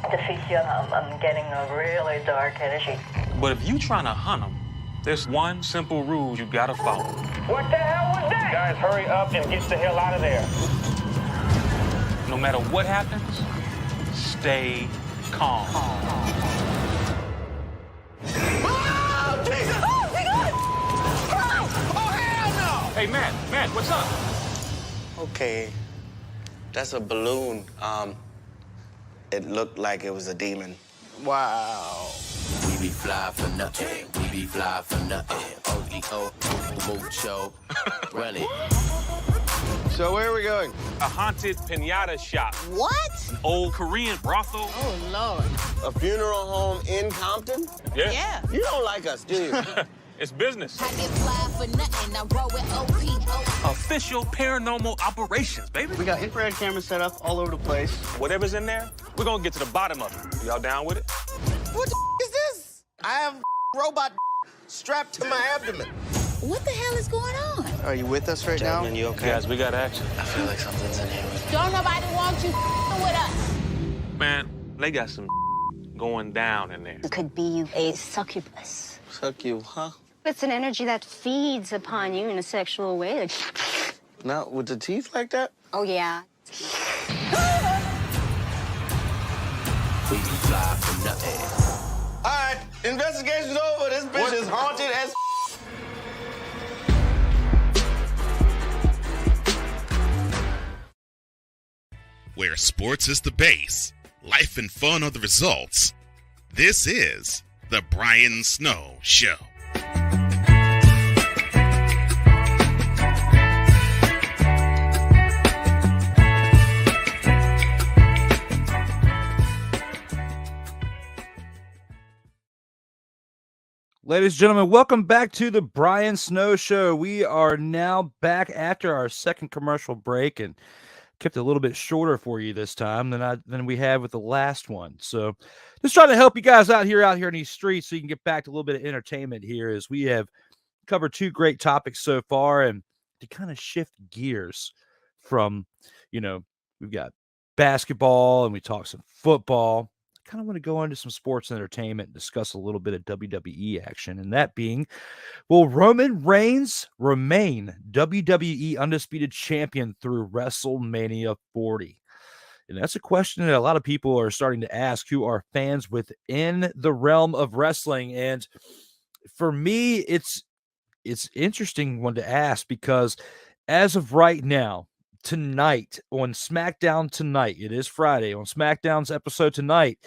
[SPEAKER 19] I'm getting a really dark energy.
[SPEAKER 8] But if you trying to hunt them, there's one simple rule you gotta follow.
[SPEAKER 9] What the hell was that? Guys, hurry up and get the hell out of there.
[SPEAKER 8] No matter what happens, stay calm.
[SPEAKER 9] Oh, Jesus! Oh, my God! Oh, hell no!
[SPEAKER 8] Hey, Matt, what's up?
[SPEAKER 11] Okay, that's a balloon. It looked like it was a demon. Wow.
[SPEAKER 12] We be fly for nothing. We be fly for nothing. O-E-O, mucho. Run it.
[SPEAKER 11] So where are we going?
[SPEAKER 10] A haunted pinata shop.
[SPEAKER 11] What?
[SPEAKER 10] An old Korean brothel.
[SPEAKER 11] Oh, Lord. A funeral home in Compton?
[SPEAKER 10] Yeah.
[SPEAKER 11] You don't like us, do you?
[SPEAKER 10] It's business.
[SPEAKER 20] I get fly for nothing. I roll with OPO.
[SPEAKER 10] Official paranormal operations, baby.
[SPEAKER 11] We got infrared cameras set up all over the place.
[SPEAKER 10] Whatever's in there, we're gonna get to the bottom of it. Y'all down with it?
[SPEAKER 11] What the is this? I have robot strapped to my abdomen.
[SPEAKER 20] What the hell is going on?
[SPEAKER 11] Are you with us right now?
[SPEAKER 10] You okay? Guys, we got action.
[SPEAKER 11] I feel like something's in here.
[SPEAKER 20] Don't nobody want you with us.
[SPEAKER 10] Man, they got some going down in there.
[SPEAKER 13] It could be a succubus.
[SPEAKER 11] Suck you, huh?
[SPEAKER 13] It's an energy that feeds upon you in a sexual way. Like,
[SPEAKER 11] Not with the teeth like that?
[SPEAKER 13] oh, yeah.
[SPEAKER 12] We be fly for nothing.
[SPEAKER 11] All right, investigation's over. This bitch is haunted as
[SPEAKER 2] Where sports is the base, life and fun are the results. This is the Brian Snow Show.
[SPEAKER 3] Ladies and gentlemen, welcome back to the Brian Snow Show. We are now back after our second commercial break and kept it a little bit shorter for you this time than we had with the last one. So just trying to help you guys out here in these streets so you can get back to a little bit of entertainment here as we have covered 2 great topics so far. And to kind of shift gears from, we've got basketball and we talked some football. kind of want to go into some sports entertainment and discuss a little bit of WWE action. And that being, will Roman Reigns remain WWE Undisputed Champion through WrestleMania 40? And that's a question that a lot of people are starting to ask who are fans within the realm of wrestling. And for me, it's interesting one to ask, because as of right now, tonight on SmackDown tonight, it is Friday, on SmackDown's episode tonight,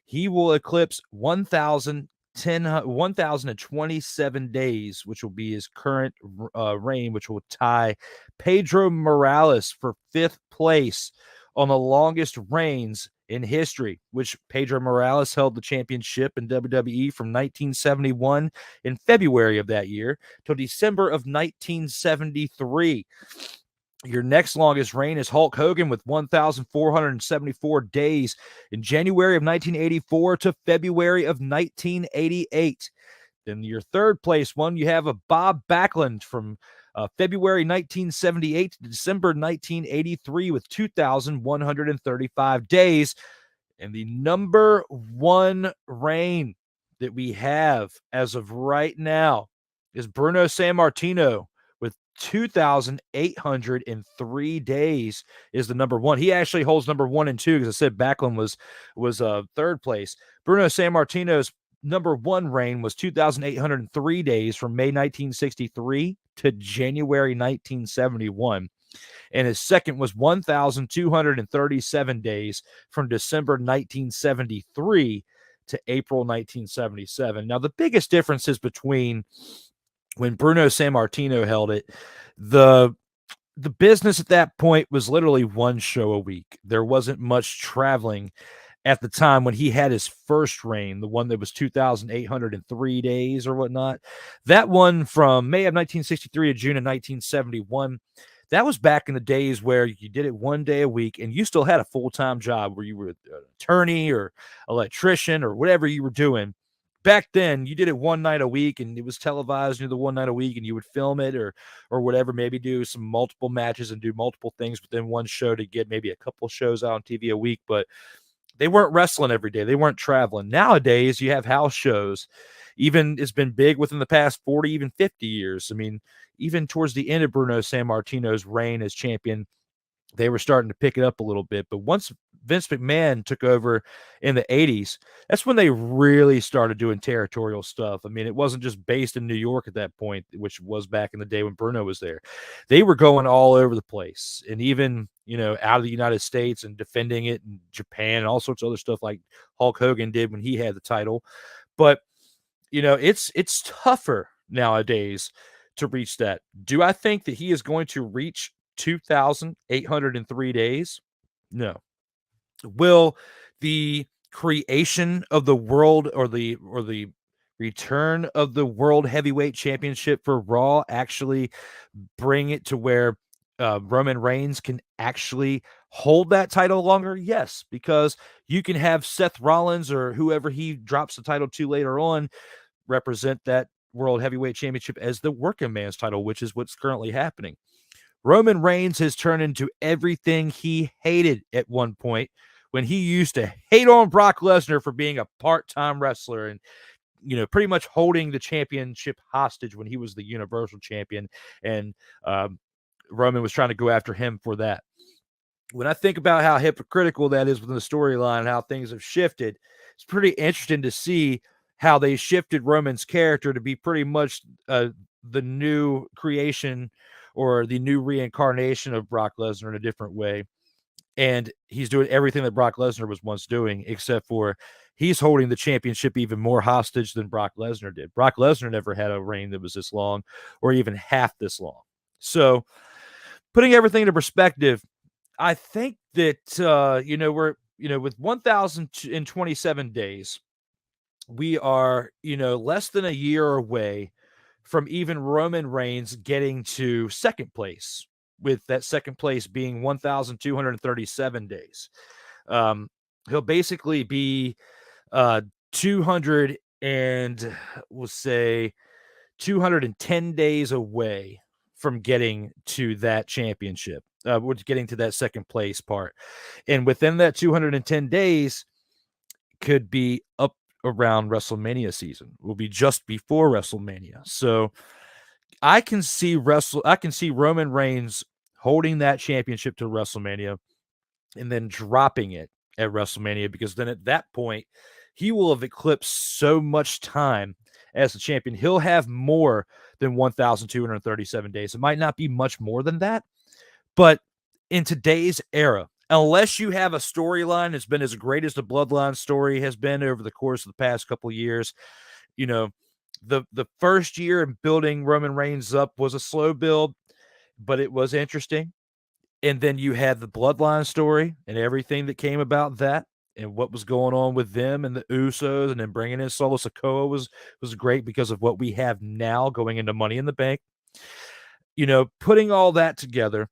[SPEAKER 3] he will eclipse 1,027 days, which will be his current reign, which will tie Pedro Morales for 5th place on the longest reigns in history, which Pedro Morales held the championship in WWE from 1971 in February of that year till December of 1973. Your next longest reign is Hulk Hogan with 1,474 days in January of 1984 to February of 1988. Then your third place one, you have a Bob Backlund from February 1978 to December 1983 with 2,135 days. And the number one reign that we have as of right now is Bruno Sammartino with 2,803 days is the number one. He actually holds number 1 and 2, because I said Backlund was third place. Bruno Sammartino's number one reign was 2,803 days from May 1963 to January 1971. And his second was 1,237 days from December 1973 to April 1977. Now, the biggest differences between when Bruno Sammartino held it, the business at that point was literally one show a week. There wasn't much traveling at the time when he had his first reign, the one that was 2,803 days or whatnot. That one from May of 1963 to June of 1971, that was back in the days where you did it one day a week and you still had a full-time job where you were an attorney or electrician or whatever you were doing. Back then, you did it one night a week and it was televised, the one night a week, and you would film it or whatever, maybe do some multiple matches and do multiple things within one show to get maybe a couple shows out on TV a week. But they weren't wrestling every day. They weren't traveling. Nowadays, you have house shows. Even it's been big within the past 40, even 50 years. I mean, even towards the end of Bruno Sammartino's reign as champion, they were starting to pick it up a little bit. But once Vince McMahon took over in the 80s, that's when they really started doing territorial stuff. I mean, it wasn't just based in New York at that point, which was back in the day when Bruno was there. They were going all over the place, and even, out of the United States and defending it in Japan and all sorts of other stuff like Hulk Hogan did when he had the title. But, it's tougher nowadays to reach that. Do I think that he is going to reach 2,803 days? No. Will the creation of the world or the return of the World Heavyweight Championship for Raw actually bring it to where Roman Reigns can actually hold that title longer? Yes, because you can have Seth Rollins or whoever he drops the title to later on represent that World Heavyweight Championship as the working man's title, which is what's currently happening. Roman Reigns has turned into everything he hated at one point when he used to hate on Brock Lesnar for being a part-time wrestler and, pretty much holding the championship hostage when he was the Universal Champion. And Roman was trying to go after him for that. When I think about how hypocritical that is within the storyline and how things have shifted, it's pretty interesting to see how they shifted Roman's character to be pretty much the new creation or the new reincarnation of Brock Lesnar in a different way. And he's doing everything that Brock Lesnar was once doing, except for he's holding the championship even more hostage than Brock Lesnar did. Brock Lesnar never had a reign that was this long or even half this long. So putting everything into perspective, I think that, we're, with 1,027 days, we are, less than a year away from even Roman Reigns getting to second place, with that second place being 1,237 days. He'll basically be 210 days away from getting to that championship, getting to that second place part. And within that 210 days could be up around WrestleMania season. Will be just before WrestleMania. So I can see Roman Reigns holding that championship to WrestleMania and then dropping it at WrestleMania, because then at that point he will have eclipsed so much time as the champion. He'll have more than 1,237 days. It might not be much more than that, but in today's era, unless you have a storyline that's been as great as the Bloodline story has been over the course of the past couple of years, you know, the first year in building Roman Reigns up was a slow build, but it was interesting. And then you had the Bloodline story and everything that came about that and what was going on with them and the Usos, and then bringing in Solo Sikoa was great because of what we have now going into Money in the Bank. You know, putting all that together,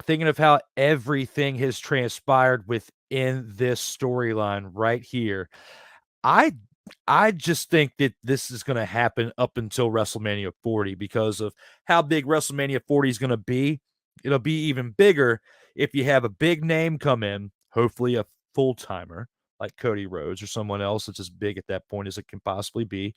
[SPEAKER 3] thinking of how everything has transpired within this storyline right here, I just think that this is going to happen up until WrestleMania 40 because of how big WrestleMania 40 is going to be. It'll be even bigger if you have a big name come in, hopefully a full-timer like Cody Rhodes or someone else that's as big at that point as it can possibly be.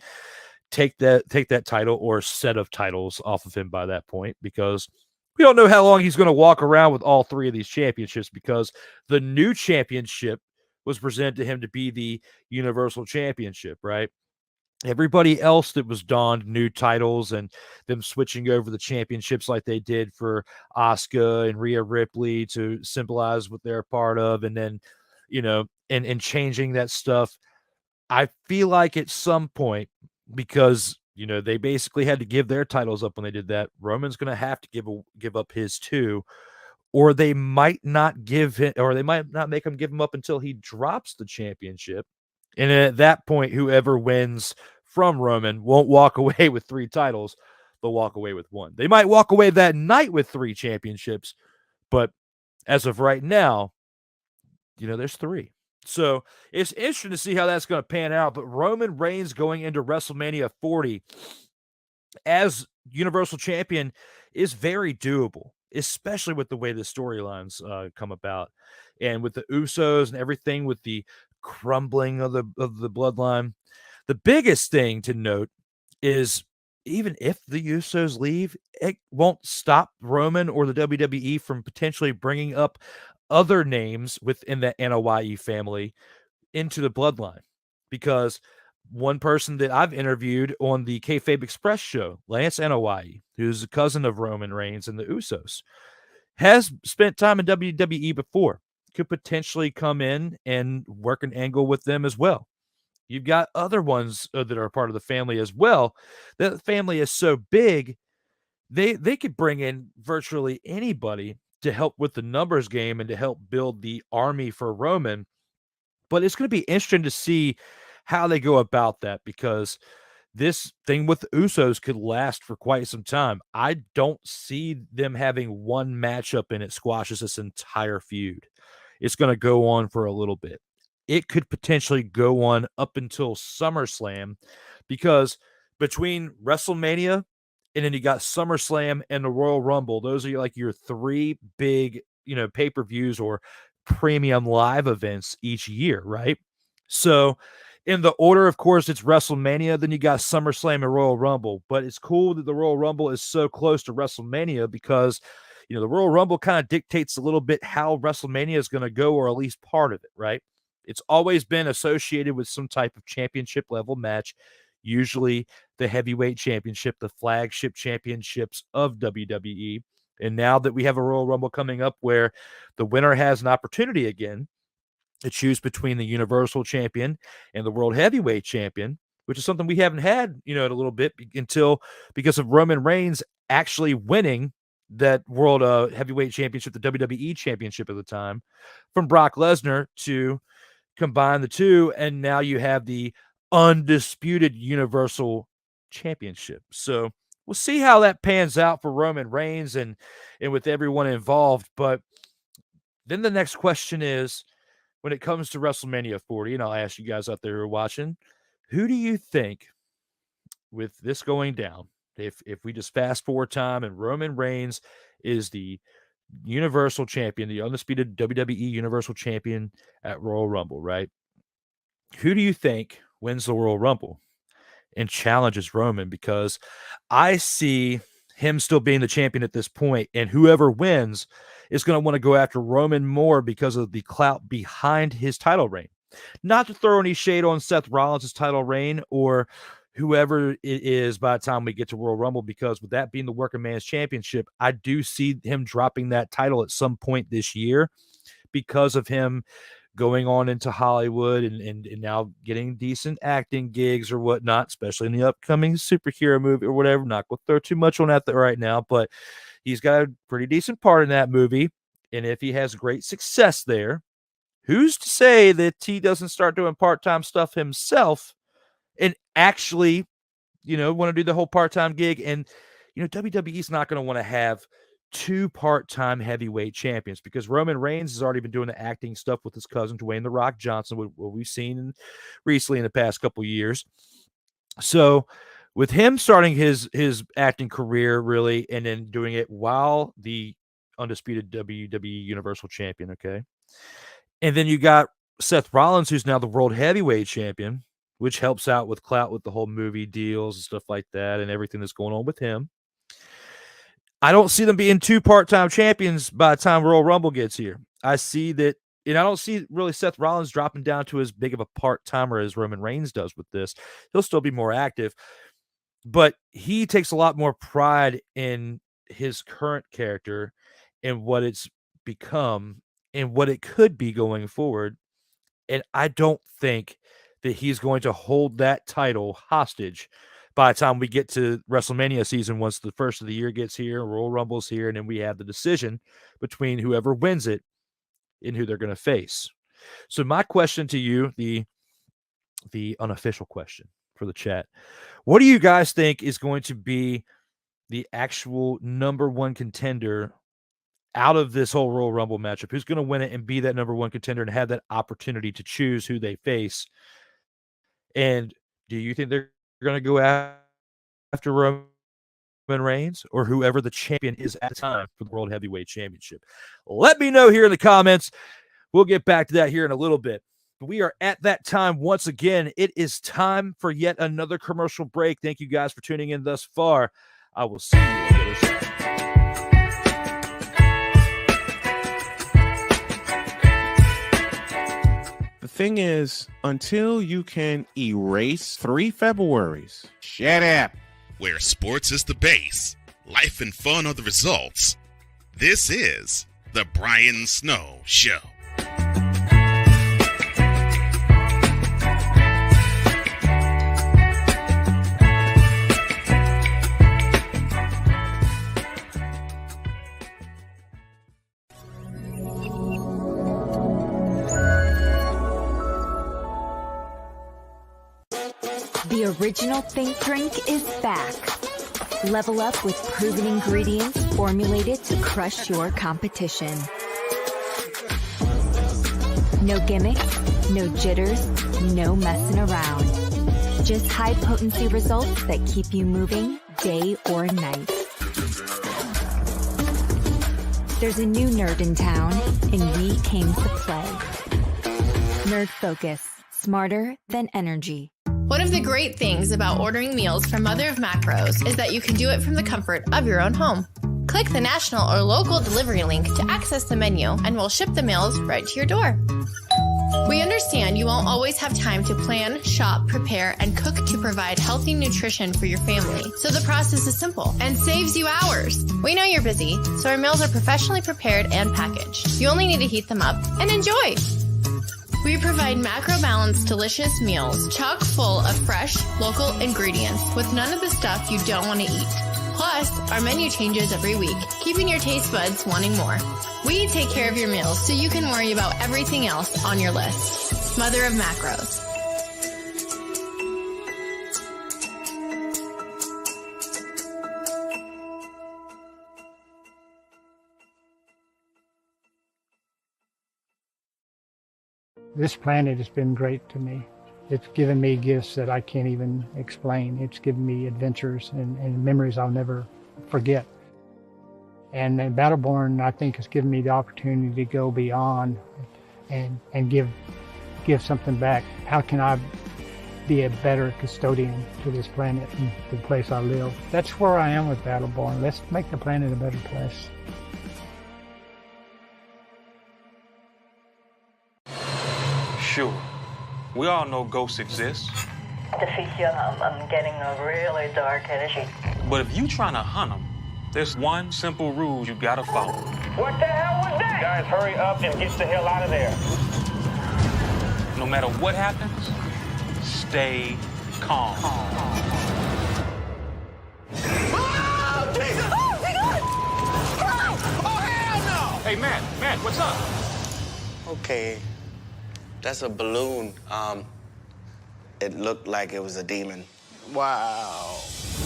[SPEAKER 3] Take that title or set of titles off of him by that point, because we don't know how long he's going to walk around with all three of these championships, because the new championship was presented to him to be the Universal Championship, right? Everybody else that was donned new titles and them switching over the championships like they did for Asuka and Rhea Ripley to symbolize what they're a part of, and then, you know, and changing that stuff. I feel like at some point, because, you know, they basically had to give their titles up when they did that, Roman's going to have to give up his too, or they might not give him, or they might not make him give him up until he drops the championship. And at that point, whoever wins from Roman won't walk away with 3 titles. They'll walk away with 1. They might walk away that night with 3 championships, but as of right now, you know, there's 3. So it's interesting to see how that's going to pan out. But Roman Reigns going into WrestleMania 40 as Universal Champion is very doable, especially with the way the storylines come about, and with the Usos and everything, with the crumbling of the bloodline. The biggest thing to note is, even if the Usos leave, it won't stop Roman or the WWE from potentially bringing up other names within the NOYE family into the bloodline, because one person that I've interviewed on the Kayfabe Express show, Lance NOYE, who's a cousin of Roman Reigns and the Usos, has spent time in WWE before, could potentially come in and work an angle with them as well. You've got other ones that are part of the family as well. The family is so big, they could bring in virtually anybody to help with the numbers game and to help build the army for Roman. But it's going to be interesting to see how they go about that, because this thing with the Usos could last for quite some time. I don't see them having one matchup and it squashes this entire feud. It's going to go on for a little bit. It could potentially go on up until SummerSlam, because between WrestleMania and then you got SummerSlam and the Royal Rumble, those are like your 3 big, you know, pay-per-views or premium live events each year, right? So in the order, of course, it's WrestleMania, then you got SummerSlam and Royal Rumble. But it's cool that the Royal Rumble is so close to WrestleMania, because, you know, the Royal Rumble kind of dictates a little bit how WrestleMania is going to go, or at least part of it, right? It's always been associated with some type of championship level match, usually the heavyweight championship, the flagship championships of WWE. And now that we have a Royal Rumble coming up where the winner has an opportunity again to choose between the Universal Champion and the World Heavyweight Champion, which is something we haven't had, you know, in a little bit, until because of Roman Reigns actually winning that World Heavyweight Championship, the WWE Championship at the time, from Brock Lesnar, to combine the two, and now you have the undisputed Universal Championship. So we'll see how that pans out for Roman Reigns and with everyone involved. But then the next question is, when it comes to WrestleMania 40, and I'll ask you guys out there who are watching, who do you think, with this going down, if we just fast forward time and Roman Reigns is the Universal Champion, the undisputed WWE Universal Champion at Royal Rumble, right? who do you think wins the Royal Rumble and challenges Roman? Because I see him still being the champion at this point, and whoever wins is going to want to go after Roman more because of the clout behind his title reign. Not to throw any shade on Seth Rollins' title reign or whoever it is by the time we get to Royal Rumble, because with that being the working man's championship, I do see him dropping that title at some point this year because of him going on into Hollywood and now getting decent acting gigs or whatnot, especially in the upcoming superhero movie or whatever. Not going to throw too much on that right now, but he's got a pretty decent part in that movie. And if he has great success there, who's to say that he doesn't start doing part-time stuff himself and actually, want to do the whole part-time gig? And, WWE's not going to want to have two part-time heavyweight champions because Roman Reigns has already been doing the acting stuff with his cousin, Dwayne The Rock Johnson, what we've seen recently in the past couple years. So with him starting his acting career really, and then doing it while the undisputed WWE Universal Champion, okay? And then you got Seth Rollins, who's now the World Heavyweight Champion, which helps out with clout with the whole movie deals and stuff like that and everything that's going on with him. I don't see them being two part-time champions by the time Royal Rumble gets here. I see that, and I don't see really Seth Rollins dropping down to as big of a part-timer as Roman Reigns does with this. He'll still be more active, but he takes a lot more pride in his current character and what it's become and what it could be going forward. And I don't think that he's going to hold that title hostage by the time we get to WrestleMania season, once the first of the year gets here, Royal Rumble's here, and then we have the decision between whoever wins it and who they're going to face. So my question to you, the unofficial question for the chat, what do you guys think is going to be the actual number one contender out of this whole Royal Rumble matchup? Who's going to win it and be that number one contender and have that opportunity to choose who they face? And do you think they're going to go after Roman Reigns or whoever the champion is at the time for the World Heavyweight Championship? Let me know here in the comments. We'll get back to that here in a little bit. We are at that time once again. It is time for yet another commercial break. Thank you guys for tuning in thus far. I will see you on the other side.
[SPEAKER 1] The thing is, until you can erase 3 Februaries, shut up.
[SPEAKER 2] Where sports is the base, life and fun are the results. This is the Brian Snow Show.
[SPEAKER 5] The original Think Drink is back. Level up with proven ingredients formulated to crush your competition. No gimmicks, no jitters, no messing around. Just high-potency results that keep you moving day or night. There's a new nerd in town, and we came to play. Nerd Focus. Smarter than energy.
[SPEAKER 6] One of the great things about ordering meals from Mother of Macros is that you can do it from the comfort of your own home. Click the national or local delivery link to access the menu, and we'll ship the meals right to your door. We understand you won't always have time to plan, shop, prepare, and cook to provide healthy nutrition for your family, so the process is simple and saves you hours. We know you're busy, so our meals are professionally prepared and packaged. You only need to heat them up and enjoy. We provide macro-balanced, delicious meals chock full of fresh, local ingredients with none of the stuff you don't want to eat. Plus, our menu changes every week, keeping your taste buds wanting more. We take care of your meals so you can worry about everything else on your list. Mother of Macros.
[SPEAKER 7] This planet has been great to me. It's given me gifts that I can't even explain. It's given me adventures and memories I'll never forget. And Battleborn, I think, has given me the opportunity to go beyond and give give something back. How can I be a better custodian to this planet and the place I live? That's where I am with Battleborn. Let's make the planet a better place.
[SPEAKER 8] Sure. We all know ghosts exist.
[SPEAKER 19] I'm getting a really dark energy.
[SPEAKER 8] But if you trying to hunt them, there's one simple rule you gotta follow.
[SPEAKER 9] What the hell was that? Guys, hurry up and get the hell out of there.
[SPEAKER 8] No matter what happens, stay calm.
[SPEAKER 9] Oh, Jesus! Oh, my God! Oh, hell no!
[SPEAKER 8] Hey, Matt, what's up?
[SPEAKER 11] Okay, that's a balloon. It looked like it was a demon. Wow.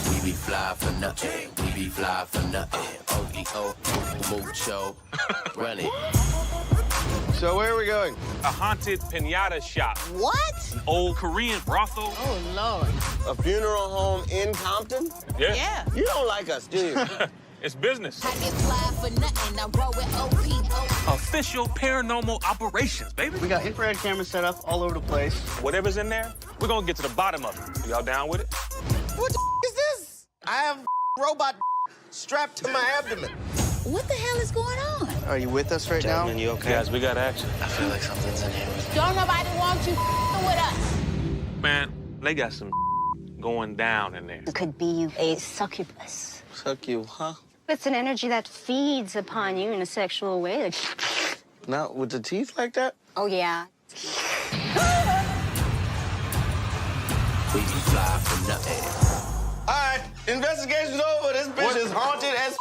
[SPEAKER 12] We be fly for nothing. We be fly for nothing. O-E-O, mucho. Run it.
[SPEAKER 9] So where are we going?
[SPEAKER 10] A haunted pinata shop.
[SPEAKER 20] What?
[SPEAKER 10] An old Korean brothel.
[SPEAKER 20] Oh, Lord.
[SPEAKER 11] A funeral home in Compton?
[SPEAKER 10] Yeah.
[SPEAKER 11] You don't like us, do you?
[SPEAKER 10] It's business.
[SPEAKER 20] I get fly for nothing. I roll with OP.
[SPEAKER 10] Official paranormal operations, baby.
[SPEAKER 11] We got infrared cameras set up all over the place.
[SPEAKER 10] Whatever's in there, we're gonna get to the bottom of it. Y'all down with it?
[SPEAKER 9] What the is this? I have robot strapped to my abdomen.
[SPEAKER 20] What the hell is going on?
[SPEAKER 11] Are you with us right now?
[SPEAKER 10] You okay? Guys, we got action.
[SPEAKER 11] I feel like something's in here.
[SPEAKER 20] Don't nobody want you with us.
[SPEAKER 10] Man, they got some going down in there.
[SPEAKER 13] It could be a succubus.
[SPEAKER 11] Suck you, huh?
[SPEAKER 13] It's an energy that feeds upon you in a sexual way.
[SPEAKER 11] Not with the teeth like that?
[SPEAKER 13] Oh, yeah.
[SPEAKER 12] We be fly for nothing.
[SPEAKER 11] All right, investigation's over. This bitch is haunted as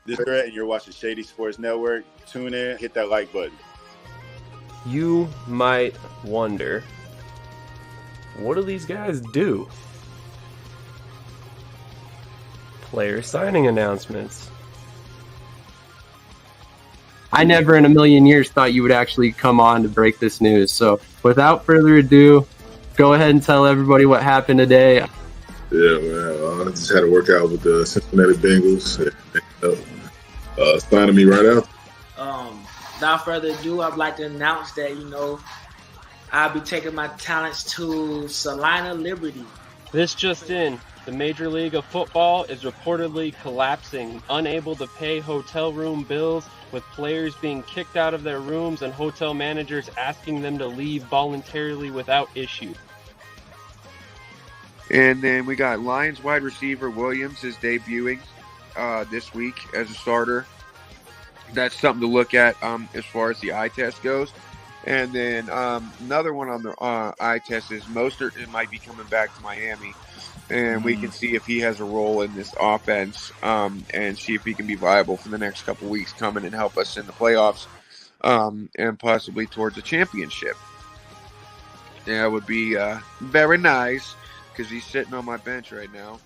[SPEAKER 21] This is Brett, and you're watching Shady Sports Network. Tune in, hit that like button.
[SPEAKER 22] You might wonder, what do these guys do? Player signing announcements. I never in a million years thought you would actually come on to break this news. So without further ado, go ahead and tell everybody what happened today.
[SPEAKER 14] Yeah, man. I just had a workout with the Cincinnati Bengals. Signing me right out.
[SPEAKER 16] Without further ado, I'd like to announce that, I'll be taking my talents to Salina Liberty.
[SPEAKER 15] This just in. The Major League of Football is reportedly collapsing, unable to pay hotel room bills, with players being kicked out of their rooms and hotel managers asking them to leave voluntarily without issue.
[SPEAKER 17] And then we got Lions wide receiver Williams is debuting this week as a starter. That's something to look at as far as the eye test goes. And then another one on the eye test is Mostert might be coming back to Miami. And we can see if he has a role in this offense and see if he can be viable for the next couple weeks coming and help us in the playoffs and possibly towards a championship. That would be very nice because he's sitting on my bench right now.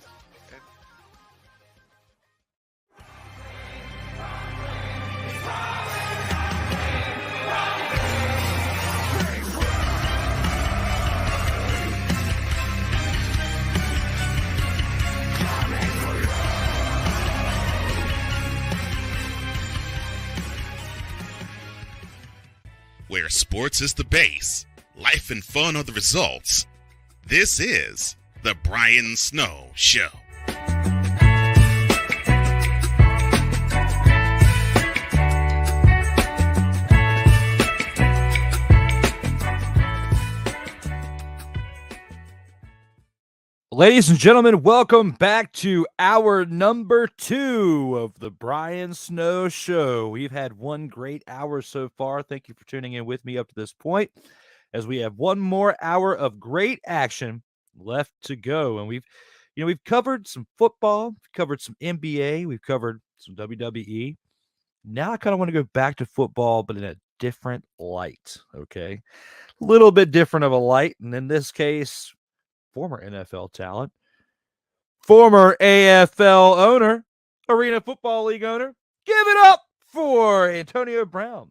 [SPEAKER 2] Where sports is the base, life and fun are the results. This is the Brian Snow Show.
[SPEAKER 3] Ladies and gentlemen, welcome back to hour number 2 of the Brian Snow Show. We've had one great hour so far. Thank you for tuning in with me up to this point, as we have one more hour of great action left to go. And we've covered some football, we've covered some NBA, we've covered some WWE. Now I kind of want to go back to football, but in a different light. Okay, a little bit different of a light, and in this case, former NFL talent, former AFL owner, Arena Football League owner. Give it up for Antonio Brown.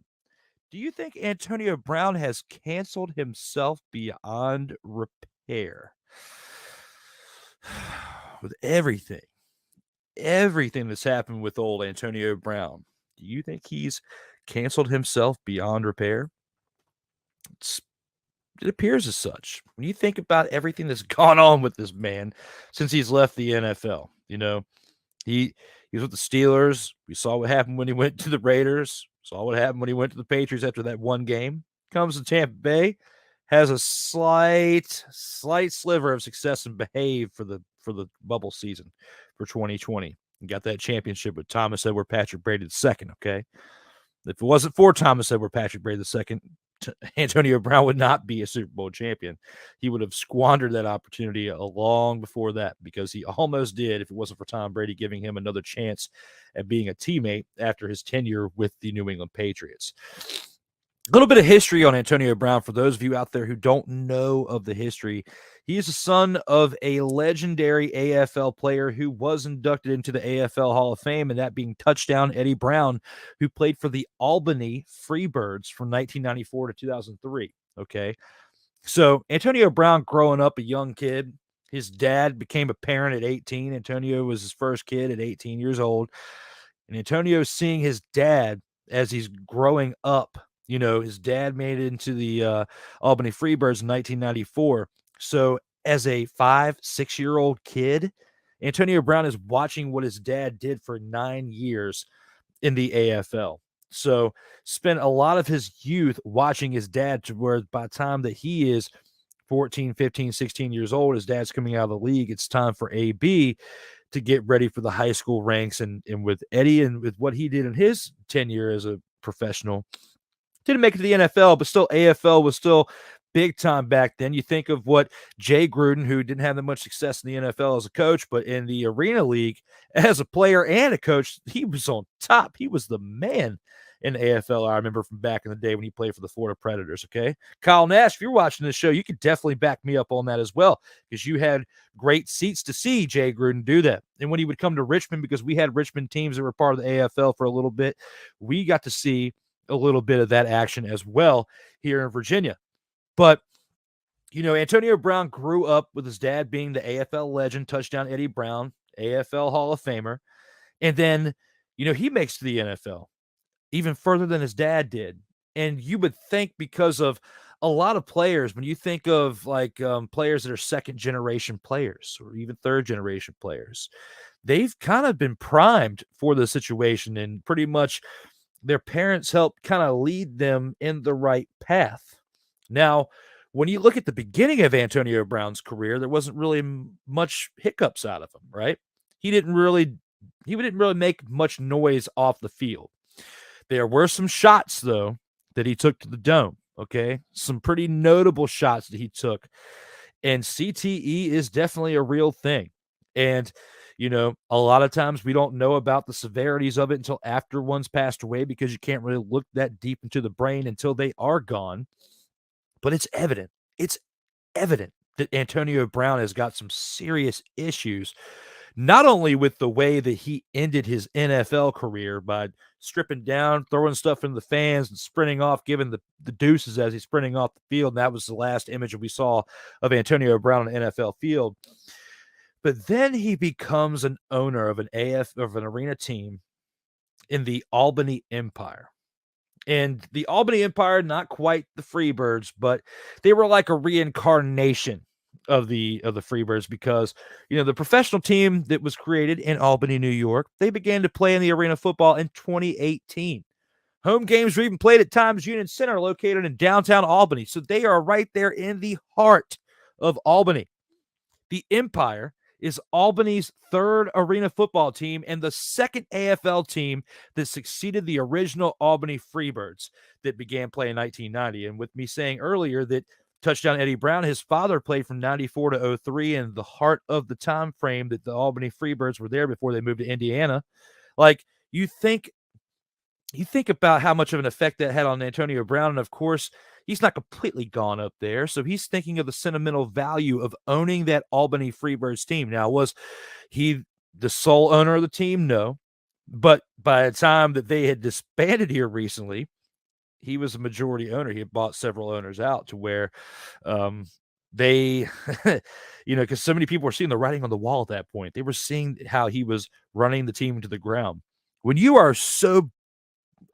[SPEAKER 3] Do you think Antonio Brown has canceled himself beyond repair? With everything that's happened with old Antonio Brown, do you think he's canceled himself beyond repair? It appears as such. When you think about everything that's gone on with this man since he's left the NFL, he was with the Steelers. We saw what happened when he went to the Raiders. Saw what happened when he went to the Patriots after that one game. Comes to Tampa Bay, has a slight sliver of success and behave for the bubble season for 2020. And got that championship with Thomas Edward Patrick Brady II, okay? If it wasn't for Thomas Edward Patrick Brady II, Antonio Brown would not be a Super Bowl champion. He would have squandered that opportunity long before that, because he almost did if it wasn't for Tom Brady giving him another chance at being a teammate after his tenure with the New England Patriots. A little bit of history on Antonio Brown for those of you out there who don't know of the history. He is the son of a legendary AFL player who was inducted into the AFL Hall of Fame, and that being touchdown Eddie Brown, who played for the Albany Freebirds from 1994 to 2003. Okay. So Antonio Brown growing up a young kid, his dad became a parent at 18. Antonio was his first kid at 18 years old. And Antonio seeing his dad as he's growing up, his dad made it into the Albany Freebirds in 1994. So as a 5-6-year-old kid, Antonio Brown is watching what his dad did for 9 years in the AFL. So spent a lot of his youth watching his dad, to where by the time that he is 14, 15, 16 years old, his dad's coming out of the league. It's time for AB to get ready for the high school ranks. And with Eddie and with what he did in his tenure as a professional, didn't make it to the NFL, but still AFL was still big time back then. You think of what Jay Gruden, who didn't have that much success in the NFL as a coach, but in the Arena League as a player and a coach, he was on top. He was the man in the AFL. I remember from back in the day when he played for the Florida Predators. Okay. Kyle Nash, if you're watching this show, you could definitely back me up on that as well, because you had great seats to see Jay Gruden do that. And when he would come to Richmond, because we had Richmond teams that were part of the AFL for a little bit, we got to see a little bit of that action as well here in Virginia. But, Antonio Brown grew up with his dad being the AFL legend, touchdown Eddie Brown, AFL Hall of Famer. And then, he makes to the NFL even further than his dad did. And you would think, because of a lot of players, when you think of players that are second generation players or even third generation players, they've kind of been primed for the situation, and pretty much their parents helped kind of lead them in the right path. Now, when you look at the beginning of Antonio Brown's career, there wasn't really much hiccups out of him, right? He didn't really make much noise off the field. There were some shots, though, that he took to the dome, okay? Some pretty notable shots that he took. And CTE is definitely a real thing. And a lot of times we don't know about the severities of it until after one's passed away, because you can't really look that deep into the brain until they are gone. But it's evident. It's evident that Antonio Brown has got some serious issues, not only with the way that he ended his NFL career by stripping down, throwing stuff in the fans, and sprinting off, giving the deuces as he's sprinting off the field. And that was the last image that we saw of Antonio Brown on an NFL field. But then he becomes an owner of an arena team in the Albany Empire. And the Albany Empire, not quite the Freebirds, but they were like a reincarnation of the Freebirds, because the professional team that was created in Albany, New York, they began to play in the Arena Football in 2018. Home games were even played at Times Union Center, located in downtown Albany. So they are right there in the heart of Albany. The Empire is Albany's third arena football team and the second AFL team that succeeded the original Albany Freebirds that began play in 1990. And with me saying earlier that touchdown Eddie Brown, his father played from 94 to 03 in the heart of the time frame that the Albany Freebirds were there before they moved to Indiana. You think about how much of an effect that had on Antonio Brown. And of course, he's not completely gone up there. So he's thinking of the sentimental value of owning that Albany Freebirds team. Now, was he the sole owner of the team? No. But by the time that they had disbanded here recently, he was a majority owner. He had bought several owners out to where they, because so many people were seeing the writing on the wall at that point. They were seeing how he was running the team to the ground. When you are so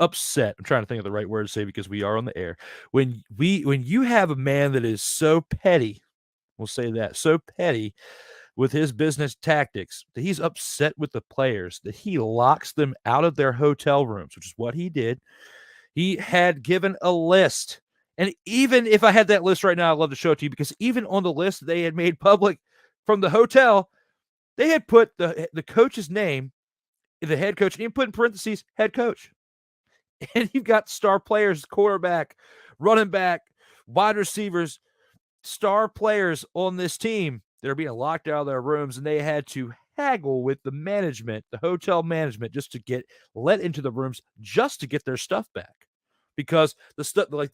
[SPEAKER 3] upset, I'm trying to think of the right word to say because we are on the air. When you have a man that is so petty, we'll say that, so petty with his business tactics that he's upset with the players, that he locks them out of their hotel rooms, which is what he did. He had given a list. And even if I had that list right now, I'd love to show it to you, because even on the list they had made public from the hotel, they had put the coach's name, the head coach, and even put in parentheses, head coach. And you've got star players, quarterback, running back, wide receivers, star players on this team that are being locked out of their rooms, and they had to haggle with the management, the hotel management, just to get let into the rooms, just to get their stuff back. Because the stuff, like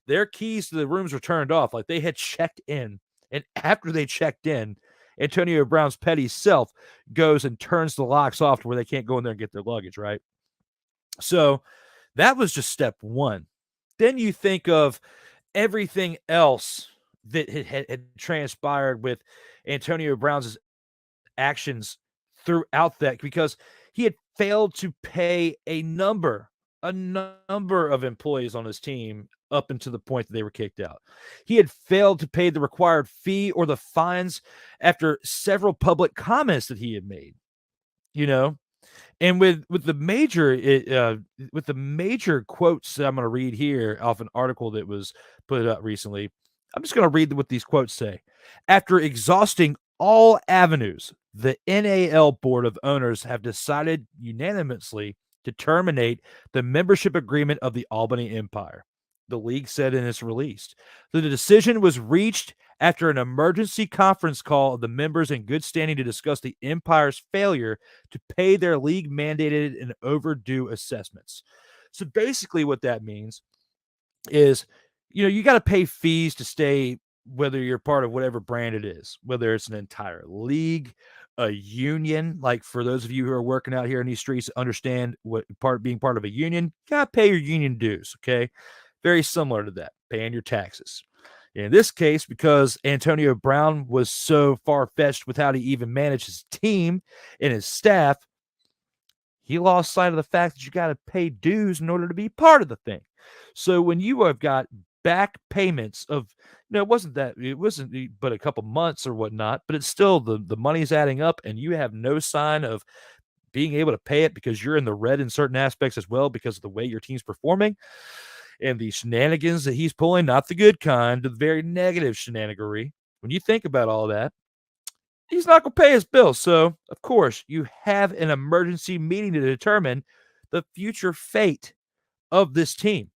[SPEAKER 3] their keys to the rooms were turned off. Like they had checked in. And after they checked in, Antonio Brown's petty self goes and turns the locks off to where they can't go in there and get their luggage, right? So that was just step one. Then you think of everything else that had transpired with Antonio Brown's actions throughout that, because he had failed to pay a number of employees on his team up until the point that they were kicked out. He had failed to pay the required fee or the fines after several public comments that he had made, and with the major quotes that I'm going to read here off an article that was put up recently. I'm just going to read what these quotes say. After exhausting all avenues, the NAL Board of Owners have decided unanimously to terminate the membership agreement of the Albany Empire, the league said in its release. The decision was reached after an emergency conference call of the members in good standing to discuss the Empire's failure to pay their league-mandated and overdue assessments. So basically what that means is, you got to pay fees to stay, whether you're part of whatever brand it is, whether it's an entire league, a union. Like for those of you who are working out here in these streets, understand what being part of a union, you got to pay your union dues. Okay. Very similar to that, paying your taxes. In this case, because Antonio Brown was so far-fetched with how he even managed his team and his staff, he lost sight of the fact that you got to pay dues in order to be part of the thing. So when you have got back payments of, it wasn't but a couple months or whatnot, but it's still the money's adding up, and you have no sign of being able to pay it because you're in the red in certain aspects as well because of the way your team's performing and the shenanigans that he's pulling, not the good kind, the very negative shenaniganery. When you think about all that, he's not going to pay his bills. So, of course, you have an emergency meeting to determine the future fate of this team.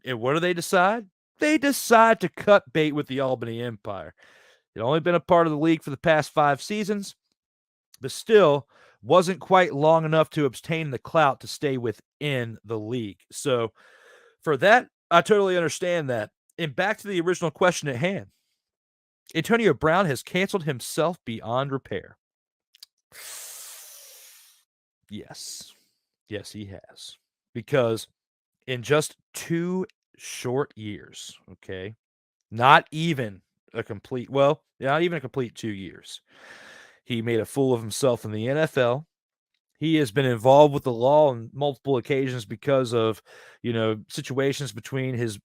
[SPEAKER 3] And what do they decide? They decide to cut bait with the Albany Empire. It only been a part of the league for the past 5 seasons, but still wasn't quite long enough to obtain the clout to stay within the league. So for that, I totally understand that. And back to the original question at hand. Antonio Brown has canceled himself beyond repair. Yes. Yes, he has. Because in just 2 short years, okay, not even a complete 2 years, he made a fool of himself in the NFL. He has been involved with the law on multiple occasions because of, situations between his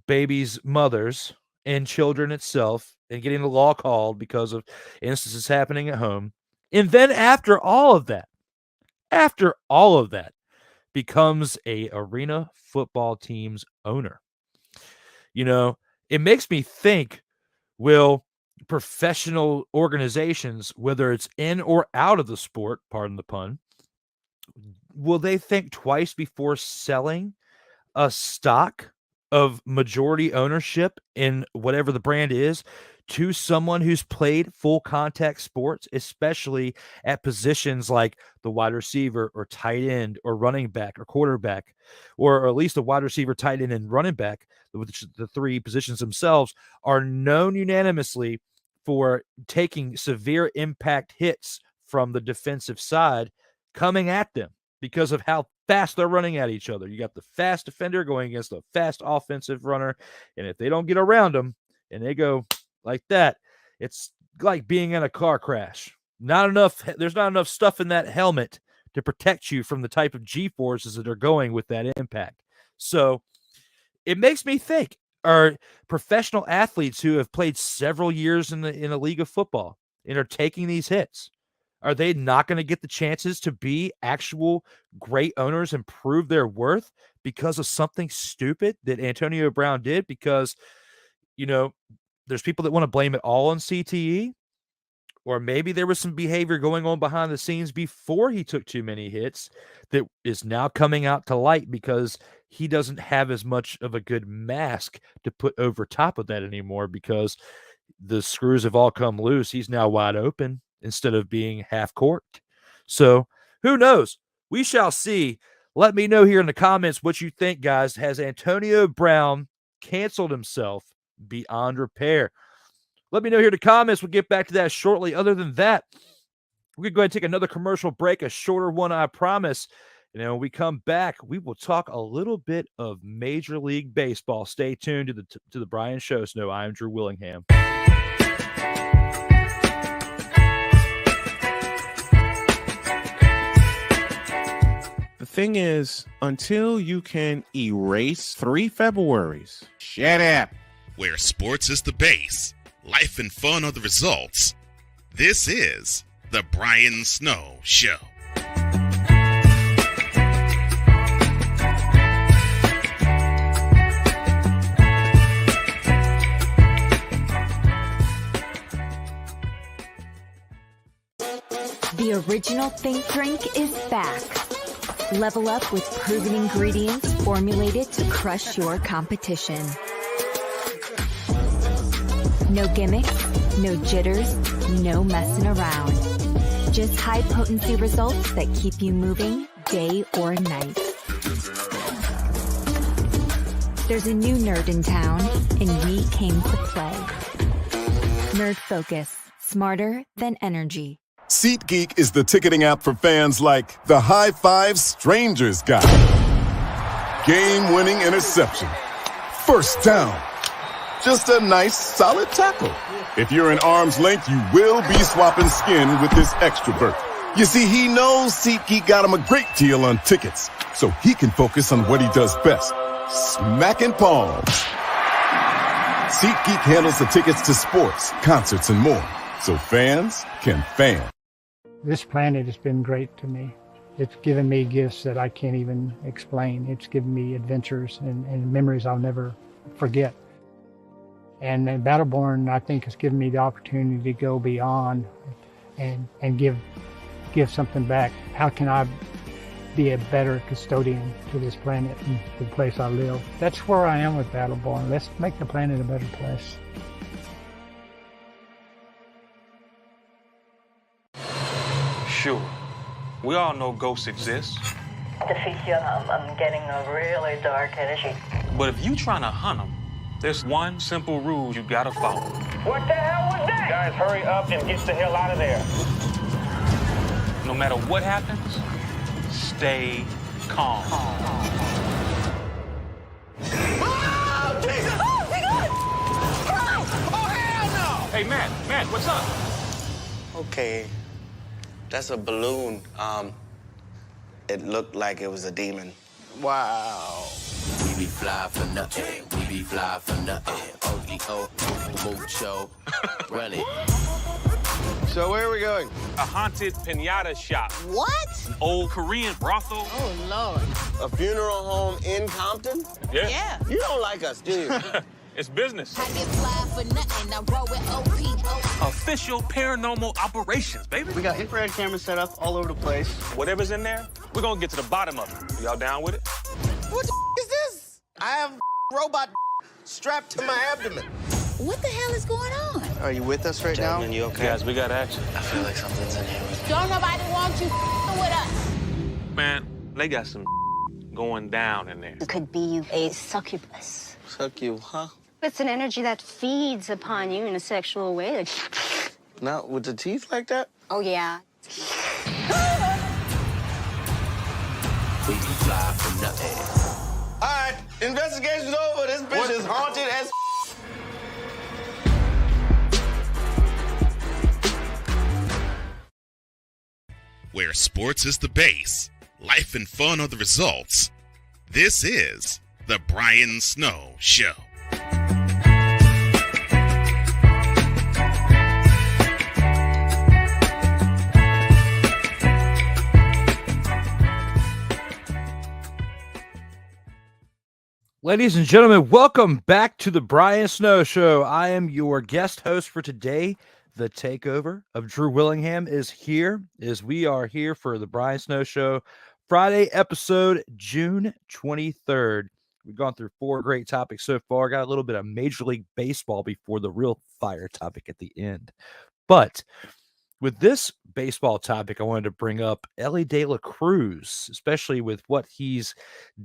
[SPEAKER 3] baby's mothers and children itself, and getting the law called because of instances happening at home. And then after all of that, becomes a arena football team's owner. It makes me think, will professional organizations, whether it's in or out of the sport, pardon the pun, will they think twice before selling a stock of majority ownership in whatever the brand is to someone who's played full contact sports, especially at positions like the wide receiver or tight end or running back or quarterback, or at least the wide receiver, tight end, and running back, which the 3 positions themselves are known unanimously for taking severe impact hits from the defensive side coming at them because of how fast they're running at each other. You got the fast defender going against a fast offensive runner. And if they don't get around them and they go like that, it's like being in a car crash. There's not enough stuff in that helmet to protect you from the type of G-forces that are going with that impact. So it makes me think, are professional athletes who have played several years in a league of football and are taking these hits, are they not going to get the chances to be actual great owners and prove their worth because of something stupid that Antonio Brown did? Because, there's people that want to blame it all on CTE, or maybe there was some behavior going on behind the scenes before he took too many hits that is now coming out to light because he doesn't have as much of a good mask to put over top of that anymore because the screws have all come loose. He's now wide open instead of being half corked. So who knows? We shall see. Let me know here in the comments what you think, guys. Has Antonio Brown canceled himself beyond repair? Let me know here in the comments. We'll get back to that shortly. Other than that, we're going to go ahead and take another commercial break, a shorter one, I promise. And then when we come back, we will talk a little bit of Major League Baseball. Stay tuned to the Brian Show. Snow. I am Drew Willingham.
[SPEAKER 1] The thing is, until you can erase 3 Februaries, shut up.
[SPEAKER 2] Where sports is the base, life and fun are the results. This is the Brian Snow Show.
[SPEAKER 5] The original Think Drink is back. Level up with proven ingredients formulated to crush your competition. No gimmicks, no jitters, no messing around. Just high-potency results that keep you moving day or night. There's a new nerd in town, and we came to play. Nerd Focus, smarter than energy.
[SPEAKER 4] SeatGeek is the ticketing app for fans like the High Five Strangers guy. Game-winning interception. First down. Just a nice, solid tackle. If you're in arm's length, you will be swapping skin with this extrovert. You see, he knows SeatGeek got him a great deal on tickets, so he can focus on what he does best, smacking palms. SeatGeek handles the tickets to sports, concerts, and more, so fans can fan.
[SPEAKER 7] This planet has been great to me. It's given me gifts that I can't even explain. It's given me adventures and memories I'll never forget. And Battleborn, I think, has given me the opportunity to go beyond and give something back. How can I be a better custodian to this planet and the place I live? That's where I am with Battleborn. Let's make the planet a better place.
[SPEAKER 8] Sure. We all know ghosts exist.
[SPEAKER 19] I'm getting a really dark energy.
[SPEAKER 8] But if you trying to hunt them, there's one simple rule you gotta follow.
[SPEAKER 9] What the hell was that? Guys, hurry up and get the hell out of there.
[SPEAKER 8] No matter what happens, stay calm.
[SPEAKER 9] Oh, Jesus! Oh, my God! Run! Oh, hell no!
[SPEAKER 8] Hey, Matt, what's up?
[SPEAKER 11] Okay, that's a balloon. It looked like it was a demon. Wow.
[SPEAKER 12] We be fly for nothing. We be fly for nothing. O-E-O, mucho. Run it.
[SPEAKER 11] So where are we going?
[SPEAKER 10] A haunted pinata shop.
[SPEAKER 11] What?
[SPEAKER 10] An old Korean brothel.
[SPEAKER 11] Oh, Lord. A funeral home in Compton?
[SPEAKER 10] Yeah.
[SPEAKER 11] You don't like us, do you?
[SPEAKER 10] It's business.
[SPEAKER 20] I get fly for nothing. I roll with OP.
[SPEAKER 10] Official paranormal operations, baby.
[SPEAKER 11] We got infrared cameras set up all over the place.
[SPEAKER 10] Whatever's in there, we're gonna get to the bottom of it. Y'all down with it?
[SPEAKER 11] What the is this? I have robot strapped to my abdomen.
[SPEAKER 20] What the hell is going on?
[SPEAKER 11] Are you with us right now? You okay?
[SPEAKER 10] Guys, we got action.
[SPEAKER 11] I feel like something's in here.
[SPEAKER 20] Don't nobody want you with us.
[SPEAKER 10] Man, they got some going down in there.
[SPEAKER 13] It could be a succubus.
[SPEAKER 11] Succubus, huh?
[SPEAKER 13] It's an energy that feeds upon you in a sexual way.
[SPEAKER 11] Not with the teeth like that?
[SPEAKER 13] Oh, yeah.
[SPEAKER 12] We be
[SPEAKER 11] investigation's over. This bitch is haunted as
[SPEAKER 2] Where sports is the base, life and fun are the results. This is the Brian Snow Show.
[SPEAKER 3] Ladies and gentlemen, welcome back to the Brian Snow Show. I am your guest host for today. The takeover of Drew Willingham is here, as we are here for the Brian Snow Show Friday episode, June 23rd. We've gone through 4 great topics so far. Got a little bit of Major League Baseball before the real fire topic at the end. But with this baseball topic, I wanted to bring up Elly De La Cruz, especially with what he's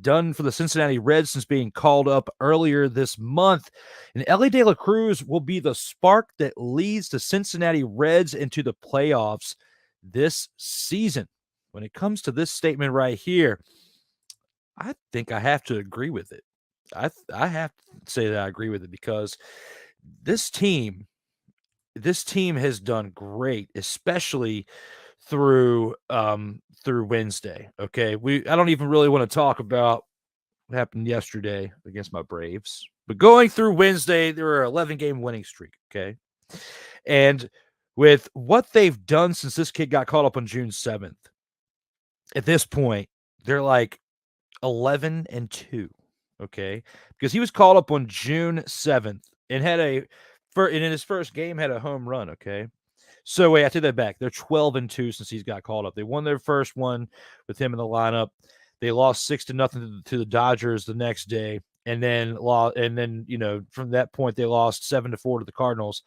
[SPEAKER 3] done for the Cincinnati Reds since being called up earlier this month. And Elly De La Cruz will be the spark that leads the Cincinnati Reds into the playoffs this season. When it comes to this statement right here, I think I have to agree with it. I have to say that I agree with it because this team has done great, especially through Wednesday. Okay, I don't even really want to talk about what happened yesterday against my Braves, but going through Wednesday, there were an 11-game winning streak. Okay, and with what they've done since this kid got called up on June 7th, at this point, they're like 11-2. Okay, because he was called up on June 7th and had and in his first game had a home run. Okay, so wait, I take that back. They're 12-2 since he's got called up. They won their first one with him in the lineup. They lost 6-0 to the Dodgers the next day, and then from that point they lost 7-4 to the Cardinals,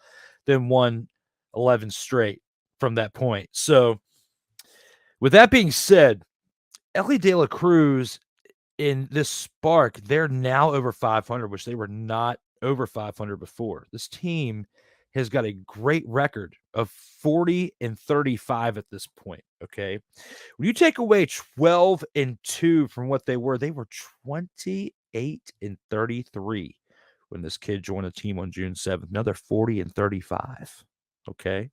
[SPEAKER 3] then won 11 straight from that point. So, with that being said, Elly De La Cruz in this spark, they're now over 500, which they were not over 500 before. This team has got a great record of 40-35 at this point. Okay, when you take away 12-2 from what they were 28-33 when this kid joined the team on June 7th. Now they're 40-35. Okay,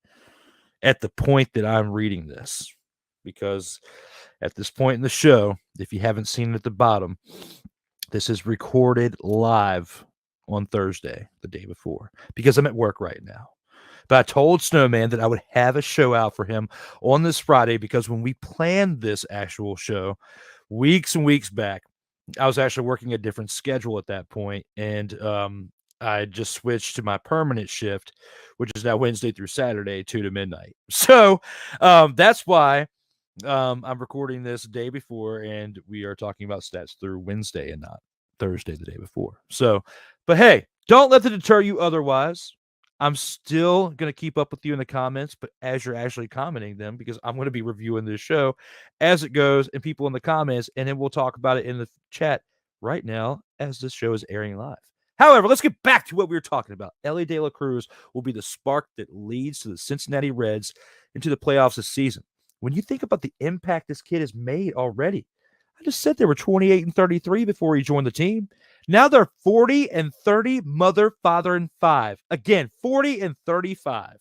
[SPEAKER 3] at the point that I'm reading this, because at this point in the show, if you haven't seen it at the bottom, this is recorded live on Thursday, the day before, because I'm at work right now. But I told Snowman that I would have a show out for him on this Friday, because when we planned this actual show weeks and weeks back, I was actually working a different schedule at that point, and I just switched to my permanent shift, which is now Wednesday through Saturday, 2 to midnight. So that's why I'm recording this the day before, and we are talking about stats through Wednesday and not Thursday the day before. So, but hey, don't let it deter you otherwise. I'm still going to keep up with you in the comments, but as you're actually commenting them, because I'm going to be reviewing this show as it goes and people in the comments, and then we'll talk about it in the chat right now as this show is airing live. However, let's get back to what we were talking about. Elly De La Cruz will be the spark that leads to the Cincinnati Reds into the playoffs this season. When you think about the impact this kid has made already, I just said they were 28-33 before he joined the team. Now they're 40-30, mother, father, and 5. Again, 40-35.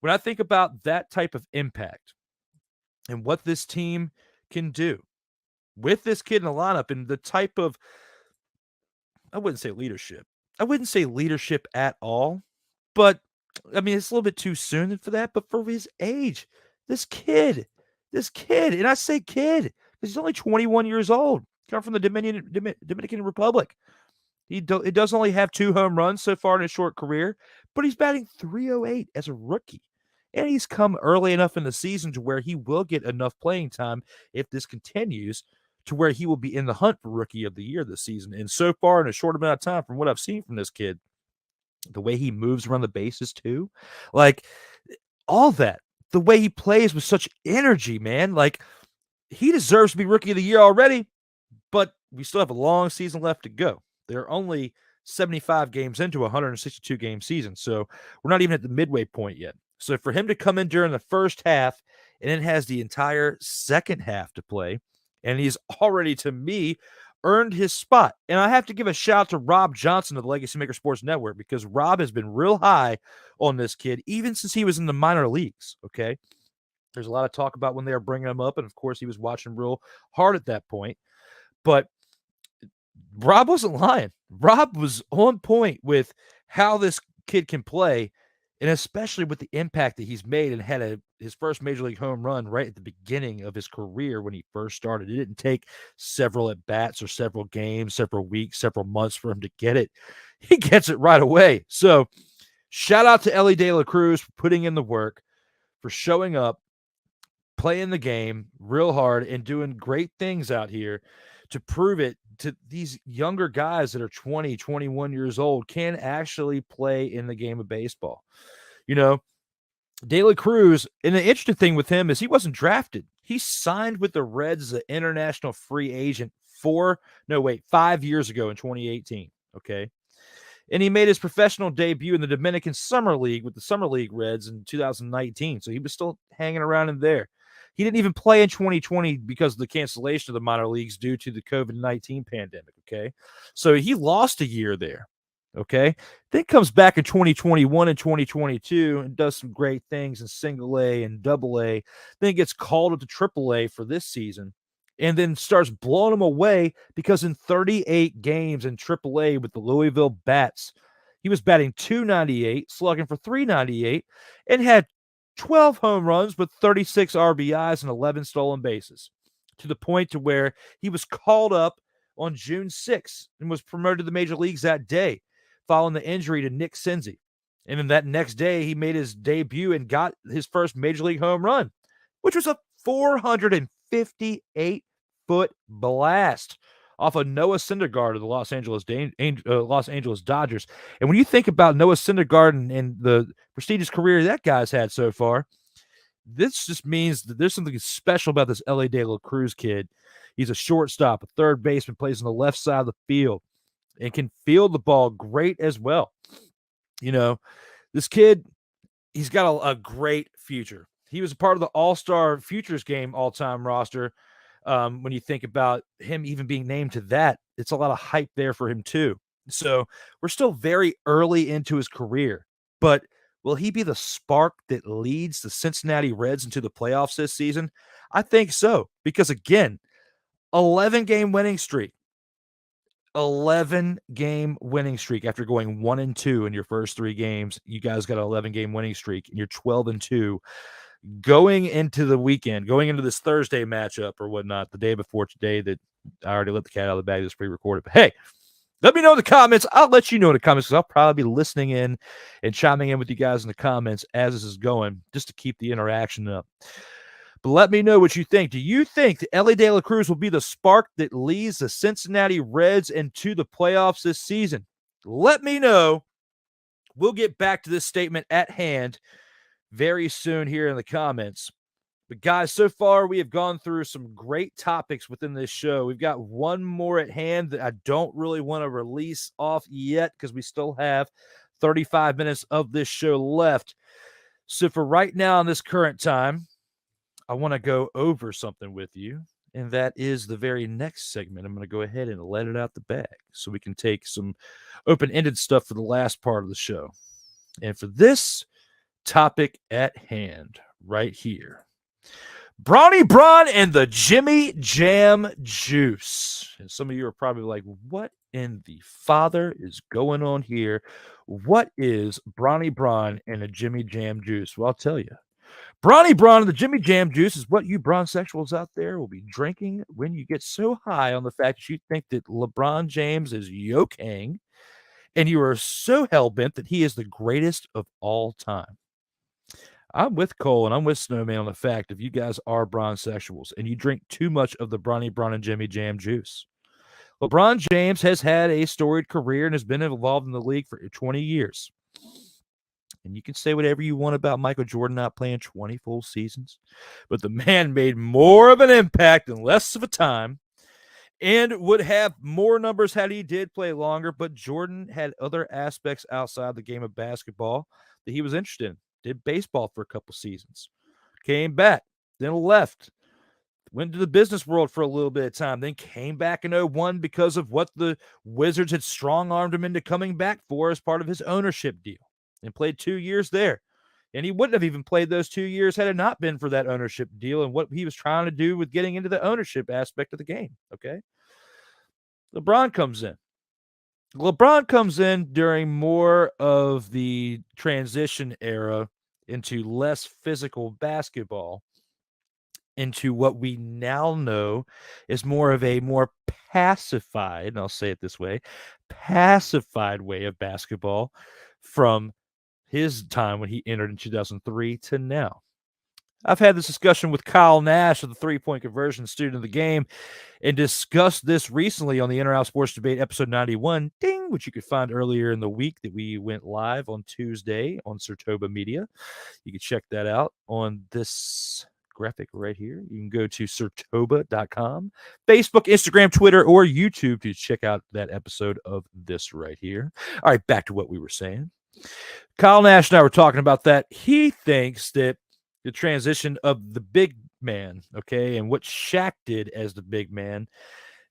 [SPEAKER 3] When I think about that type of impact and what this team can do with this kid in the lineup and the type of, I wouldn't say leadership. I wouldn't say leadership at all, but I mean, it's a little bit too soon for that, but for his age, this kid, and I say kid, because he's only 21 years old, come from the Dominican Republic. He does only have 2 home runs so far in his short career, but he's batting .308 as a rookie. And he's come early enough in the season to where he will get enough playing time if this continues, to where he will be in the hunt for Rookie of the Year this season. And so far, in a short amount of time, from what I've seen from this kid, the way he moves around the bases too, like all that, the way he plays with such energy, man, like he deserves to be Rookie of the Year already, but we still have a long season left to go. There are only 75 games into a 162-game season, so we're not even at the midway point yet. So for him to come in during the first half and then has the entire second half to play, and he's already, to me, earned his spot. And I have to give a shout out to Rob Johnson of the Legacy Maker Sports Network, because Rob has been real high on this kid, even since he was in the minor leagues, okay? There's a lot of talk about when they were bringing him up, and of course he was watching real hard at that point. But Rob wasn't lying. Rob was on point with how this kid can play, and especially with the impact that he's made, and had his first major league home run right at the beginning of his career when he first started. It didn't take several at-bats or several games, several weeks, several months for him to get it. He gets it right away. So shout out to Elly De La Cruz for putting in the work, for showing up, playing the game real hard, and doing great things out here to prove it to these younger guys that are 20, 21 years old can actually play in the game of baseball. You know, De La Cruz, and the interesting thing with him is he wasn't drafted. He signed with the Reds as an international free agent 5 years ago in 2018. Okay. And he made his professional debut in the Dominican Summer League with the Summer League Reds in 2019. So he was still hanging around in there. He didn't even play in 2020 because of the cancellation of the minor leagues due to the COVID-19 pandemic, okay? So he lost a year there, okay? Then comes back in 2021 and 2022 and does some great things in single A and double A. Then gets called up to triple A for this season, and then starts blowing them away because in 38 games in triple A with the Louisville Bats, he was batting .298, slugging for .398, and had 12 home runs with 36 RBIs and 11 stolen bases, to the point to where he was called up on June 6th and was promoted to the major leagues that day following the injury to Nick Senzi. And then that next day, he made his debut and got his first major league home run, which was a 458-foot blast off of Noah Syndergaard of the Los Angeles Dodgers. And when you think about Noah Syndergaard and the prestigious career that guy's had so far, this just means that there's something special about this Elly De La Cruz kid. He's a shortstop, a third baseman, plays on the left side of the field, and can field the ball great as well. You know, this kid, he's got a great future. He was a part of the All-Star Futures Game all-time roster. When you think about him even being named to that, it's a lot of hype there for him too. So we're still very early into his career, but will he be the spark that leads the Cincinnati Reds into the playoffs this season? I think so, because again, 11-game winning streak. 11-game winning streak after going 1-2 in your first 3 games. You guys got an 11-game winning streak, and you're 12-2. Going into the weekend, going into this Thursday matchup or whatnot, the day before today, that I already let the cat out of the bag, this pre-recorded. But hey, let me know in the comments. I'll let you know in the comments, because I'll probably be listening in and chiming in with you guys in the comments as this is going, just to keep the interaction up. But let me know what you think. Do you think that Elly De La Cruz will be the spark that leads the Cincinnati Reds into the playoffs this season? Let me know. We'll get back to this statement at hand very soon here in the comments. But guys, so far we have gone through some great topics within this show. We've got one more at hand that I don't really want to release off yet, because we still have 35 minutes of this show left. So for right now, in this current time, I want to go over something with you, and that is the very next segment. I'm going to go ahead and let it out the bag so we can take some open-ended stuff for the last part of the show. And for this topic at hand right here, Bronny-Bron and the Jimmy-Jam Juice. And some of you are probably like, what in the father is going on here? What is Bronny-Bron and the Jimmy-Jam Juice? Well, I'll tell you. Bronny-Bron and the Jimmy-Jam Juice is what you bronsexuals out there will be drinking when you get so high on the fact that you think that LeBron James is yoking, and you are so hell-bent that he is the greatest of all time. I'm with Cole and I'm with Snowman on the fact if you guys are bronsexuals and you drink too much of the Bronny-Bron and Jimmy-Jam Juice. LeBron James has had a storied career and has been involved in the league for 20 years. And you can say whatever you want about Michael Jordan not playing 20 full seasons, but the man made more of an impact in less of a time and would have more numbers had he did play longer. But Jordan had other aspects outside the game of basketball that he was interested in. Did baseball for a couple seasons, came back, then left, went to the business world for a little bit of time, then came back in 01 because of what the Wizards had strong-armed him into coming back for as part of his ownership deal, and played 2 years there. And he wouldn't have even played those 2 years had it not been for that ownership deal and what he was trying to do with getting into the ownership aspect of the game, okay? LeBron comes in. LeBron comes in during more of the transition era into less physical basketball, into what we now know is more of a more pacified, and I'll say it this way, pacified way of basketball from his time when he entered in 2003 to now. I've had this discussion with Kyle Nash of the three-point conversion student of the game and discussed this recently on the In or Out Sports Debate episode 91, ding, which you could find earlier in the week that we went live on Tuesday on SIRTOBA Media. You can check that out on this graphic right here. You can go to sirtoba.com, Facebook, Instagram, Twitter, or YouTube to check out that episode of this right here. All right, back to what we were saying. Kyle Nash and I were talking about that. He thinks that the transition of the big man, okay, and what Shaq did as the big man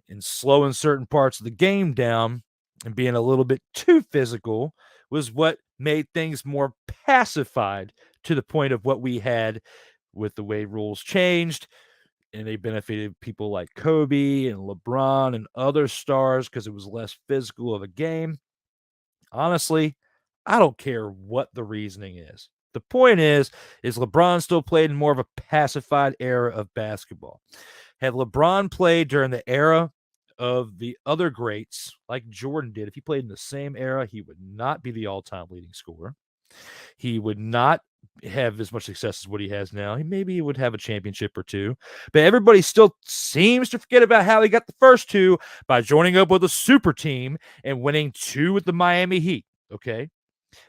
[SPEAKER 3] in slowing certain parts of the game down and being a little bit too physical was what made things more pacified to the point of what we had with the way rules changed, and they benefited people like Kobe and LeBron and other stars because it was less physical of a game. Honestly, I don't care what the reasoning is. The point is LeBron still played in more of a pacified era of basketball. Had LeBron played during the era of the other greats like Jordan did, if he played in the same era, he would not be the all-time leading scorer. He would not have as much success as what he has now. Maybe he would have a championship or two, but everybody still seems to forget about how he got the first two by joining up with a super team and winning 2 with the Miami Heat. Okay.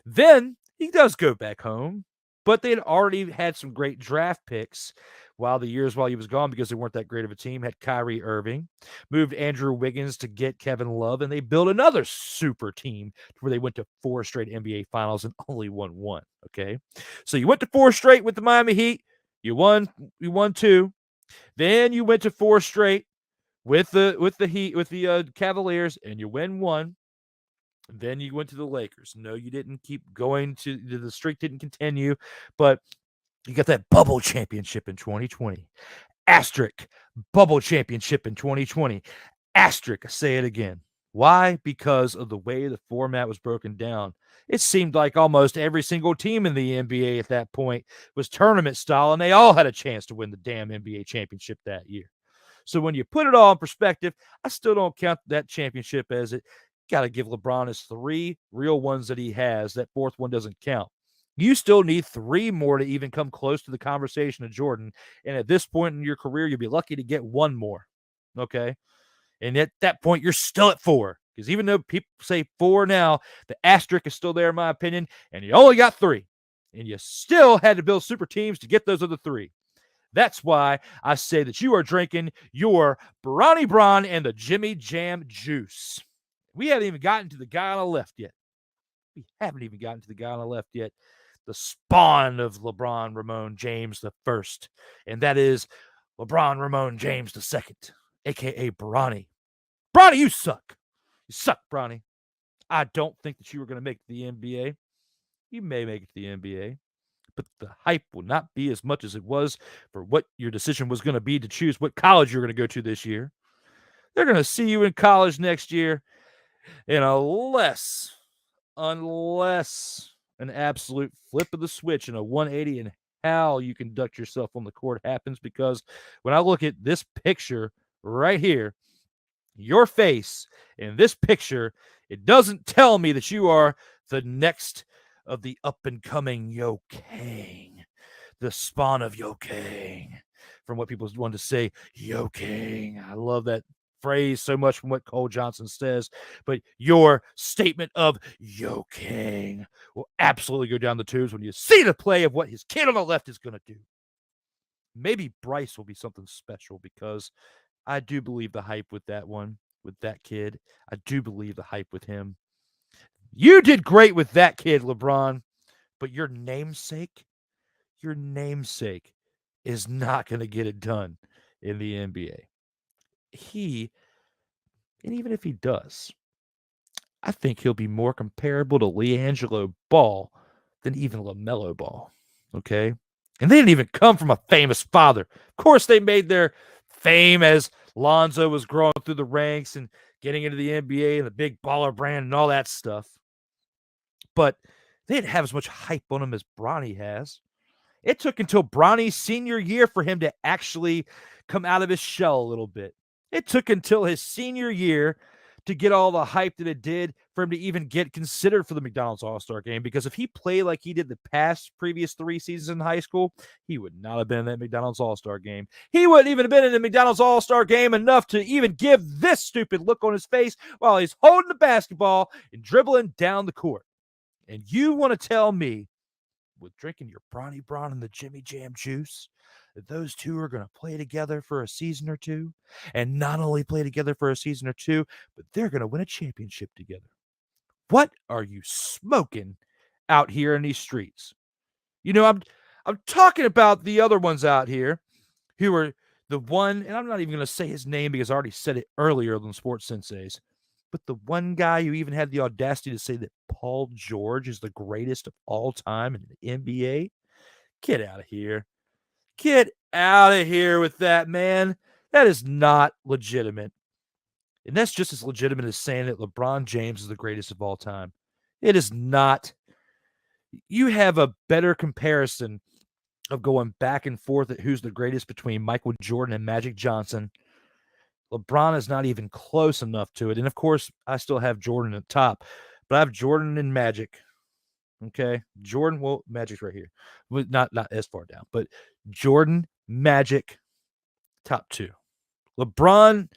[SPEAKER 3] Then he does go back home, but they had already had some great draft picks while he was gone because they weren't that great of a team. Had Kyrie Irving, moved Andrew Wiggins to get Kevin Love, and they built another super team where they went to 4 straight NBA finals and only won 1. Okay. So you went to 4 straight with the Miami Heat. You won 2. Then you went to 4 straight with the Heat, with the Cavaliers, and you win 1. Then you went to the Lakers. No, you didn't keep going to the streak didn't continue, but you got that bubble championship in 2020. Asterisk, bubble championship in 2020. Asterisk, I say it again. Why? Because of the way the format was broken down. It seemed like almost every single team in the NBA at that point was tournament style, and they all had a chance to win the damn NBA championship that year. So when you put it all in perspective, I still don't count that championship as it. Got to give LeBron his 3 real ones that he has. That 4th one doesn't count. You still need 3 more to even come close to the conversation of Jordan. And at this point in your career, you'll be lucky to get 1 more. Okay. And at that point, you're still at 4. Because even though people say 4 now, the asterisk is still there, in my opinion. And you only got 3. And you still had to build super teams to get those other 3. That's why I say that you are drinking your Bronny-Bron and the Jimmy-Jam Juice. We haven't even gotten to the guy on the left yet. The spawn of LeBron Ramon James the first. And that is LeBron Ramon James the second, a.k.a. Bronny. Bronny, you suck. You suck, Bronny. I don't think that you were going to make the NBA. You may make it to the NBA, but the hype will not be as much as it was for what your decision was going to be to choose what college you're going to go to this year. They're going to see you in college next year. And unless an absolute flip of the switch and a 180 and how you conduct yourself on the court happens, because when I look at this picture right here, your face in this picture, it doesn't tell me that you are the next of the up-and-coming Yo King, the spawn of Yo King, from what people want to say, Yo King. I love that phrase so much from what Cole Johnson says, but your statement of Yo King will absolutely go down the tubes when you see the play of what his kid on the left is going to do. Maybe Bryce will be something special, because I do believe the hype with that one, with that kid. I do believe the hype with him. You did great with that kid, LeBron, but your namesake is not going to get it done. in the NBA. And even if he does, I think he'll be more comparable to LiAngelo Ball than even LaMelo Ball. Okay? And they didn't even come from a famous father. Of course, they made their fame as Lonzo was growing through the ranks and getting into the NBA and the big baller brand and all that stuff. But they didn't have as much hype on him as Bronny has. It took until Bronny's senior year for him to actually come out of his shell a little bit. It took until his senior year to get all the hype that it did for him to even get considered for the McDonald's All-Star game, because if he played like he did the previous 3 seasons in high school, he would not have been in that McDonald's All-Star game. He wouldn't even have been in the McDonald's All-Star game enough to even give this stupid look on his face while he's holding the basketball and dribbling down the court. And you want to tell me, with drinking your Bronny-Bron and the Jimmy-Jam Juice, that those two are going to play together for a season or two, and not only play together for a season or two, but they're going to win a championship together? What are you smoking out here in these streets? You know, I'm talking about the other ones out here who are the one, and I'm not even going to say his name because I already said it earlier on Sports Senseis, but the one guy who even had the audacity to say that Paul George is the greatest of all time in the NBA. Get out of here. Get out of here with that, man. That is not legitimate. And that's just as legitimate as saying that LeBron James is the greatest of all time. It is not. You have a better comparison of going back and forth at who's the greatest between Michael Jordan and Magic Johnson. LeBron is not even close enough to it. And of course, I still have Jordan at the top, but I have Jordan and Magic. Okay. Jordan, well, Magic's right here. Not as far down, but Jordan, Magic, top 2. LeBron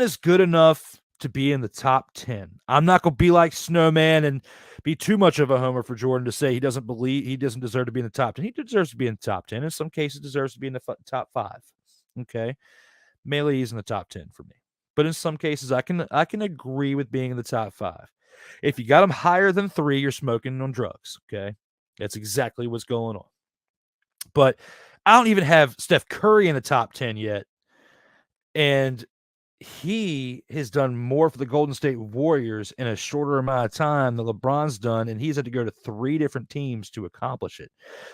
[SPEAKER 3] is good enough to be in the top 10. I'm not going to be like Snowman and be too much of a homer for Jordan to say he doesn't deserve to be in the top 10. He deserves to be in the top 10. In some cases, deserves to be in the top 5. Okay. Mainly he's in the top 10 for me. But in some cases, I can agree with being in the top 5. If you got him higher than 3, you're smoking on drugs. Okay. That's exactly what's going on. But I don't even have Steph Curry in the top 10 yet. And he has done more for the Golden State Warriors in a shorter amount of time than LeBron's done, and he's had to go to 3 different teams to accomplish it.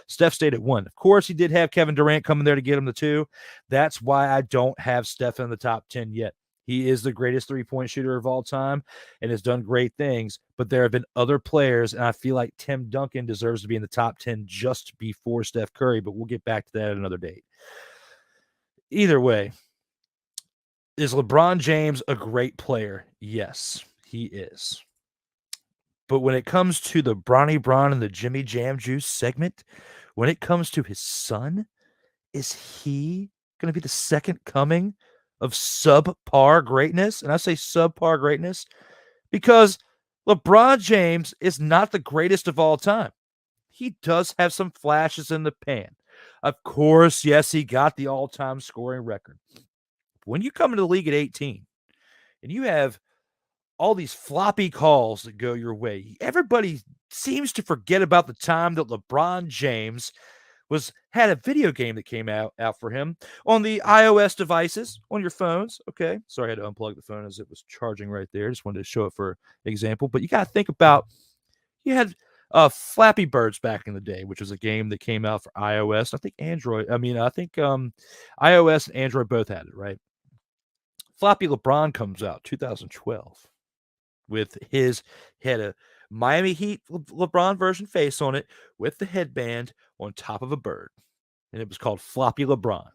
[SPEAKER 3] Steph stayed at 1. Of course, he did have Kevin Durant coming there to get him to 2. That's why I don't have Steph in the top 10 yet. He is the greatest three-point shooter of all time and has done great things, but there have been other players, and I feel like Tim Duncan deserves to be in the top 10 just before Steph Curry, but we'll get back to that at another date. Either way, is LeBron James a great player? Yes, he is. But when it comes to the Bronny-Bron and the Jimmy-Jam Juice segment, when it comes to his son, is he going to be the second coming of subpar greatness? And I say subpar greatness because LeBron James is not the greatest of all time. He does have some flashes in the pan. Of course, yes, he got the all-time scoring record. When you come into the league at 18 and you have all these floppy calls that go your way, everybody seems to forget about the time that LeBron James had a video game that came out for him on the iOS devices, on your phones. Okay. Sorry, I had to unplug the phone as it was charging right there. Just wanted to show it for example. But you got to think about, you had Flappy Birds back in the day, which was a game that came out for iOS. I think iOS and Android both had it, right? Floppy LeBron comes out 2012 with had a Miami Heat LeBron version face on it with the headband on top of a bird. And it was called Floppy LeBron.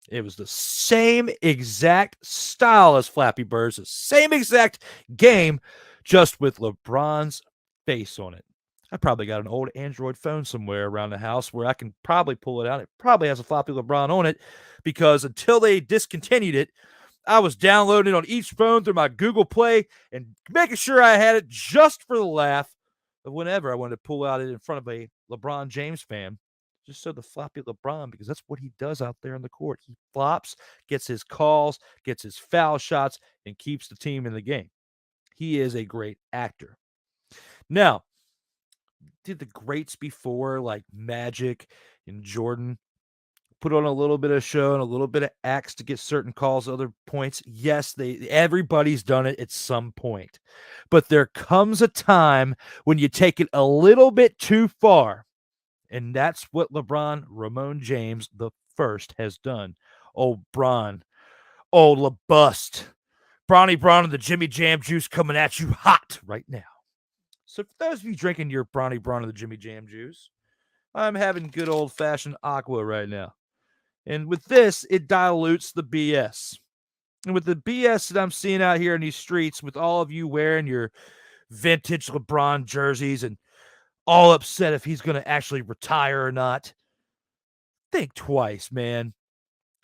[SPEAKER 3] It was the same exact style as Flappy Birds, the same exact game, just with LeBron's face on it. I probably got an old Android phone somewhere around the house where I can probably pull it out. It probably has a Floppy LeBron on it because until they discontinued it, I was downloading it on each phone through my Google Play and making sure I had it just for the laugh of whenever I wanted to pull out it in front of a LeBron James fan, just so the Floppy LeBron, because that's what he does out there on the court. He flops, gets his calls, gets his foul shots, and keeps the team in the game. He is a great actor. Now, did the greats before, like Magic and Jordan, put on a little bit of show and a little bit of acts to get certain calls, other points. Yes, everybody's done it at some point. But there comes a time when you take it a little bit too far. And that's what LeBron Ramon James the first has done. Oh, Bron. Oh, LeBust. Bronny-Bron The Jimmy-Jam Juice coming at you hot right now. So for those of you drinking your Bronny-Bron The Jimmy-Jam Juice, I'm having good old-fashioned aqua right now. And with this, it dilutes the BS. And with the BS that I'm seeing out here in these streets, with all of you wearing your vintage LeBron jerseys and all upset if he's going to actually retire or not, think twice, man.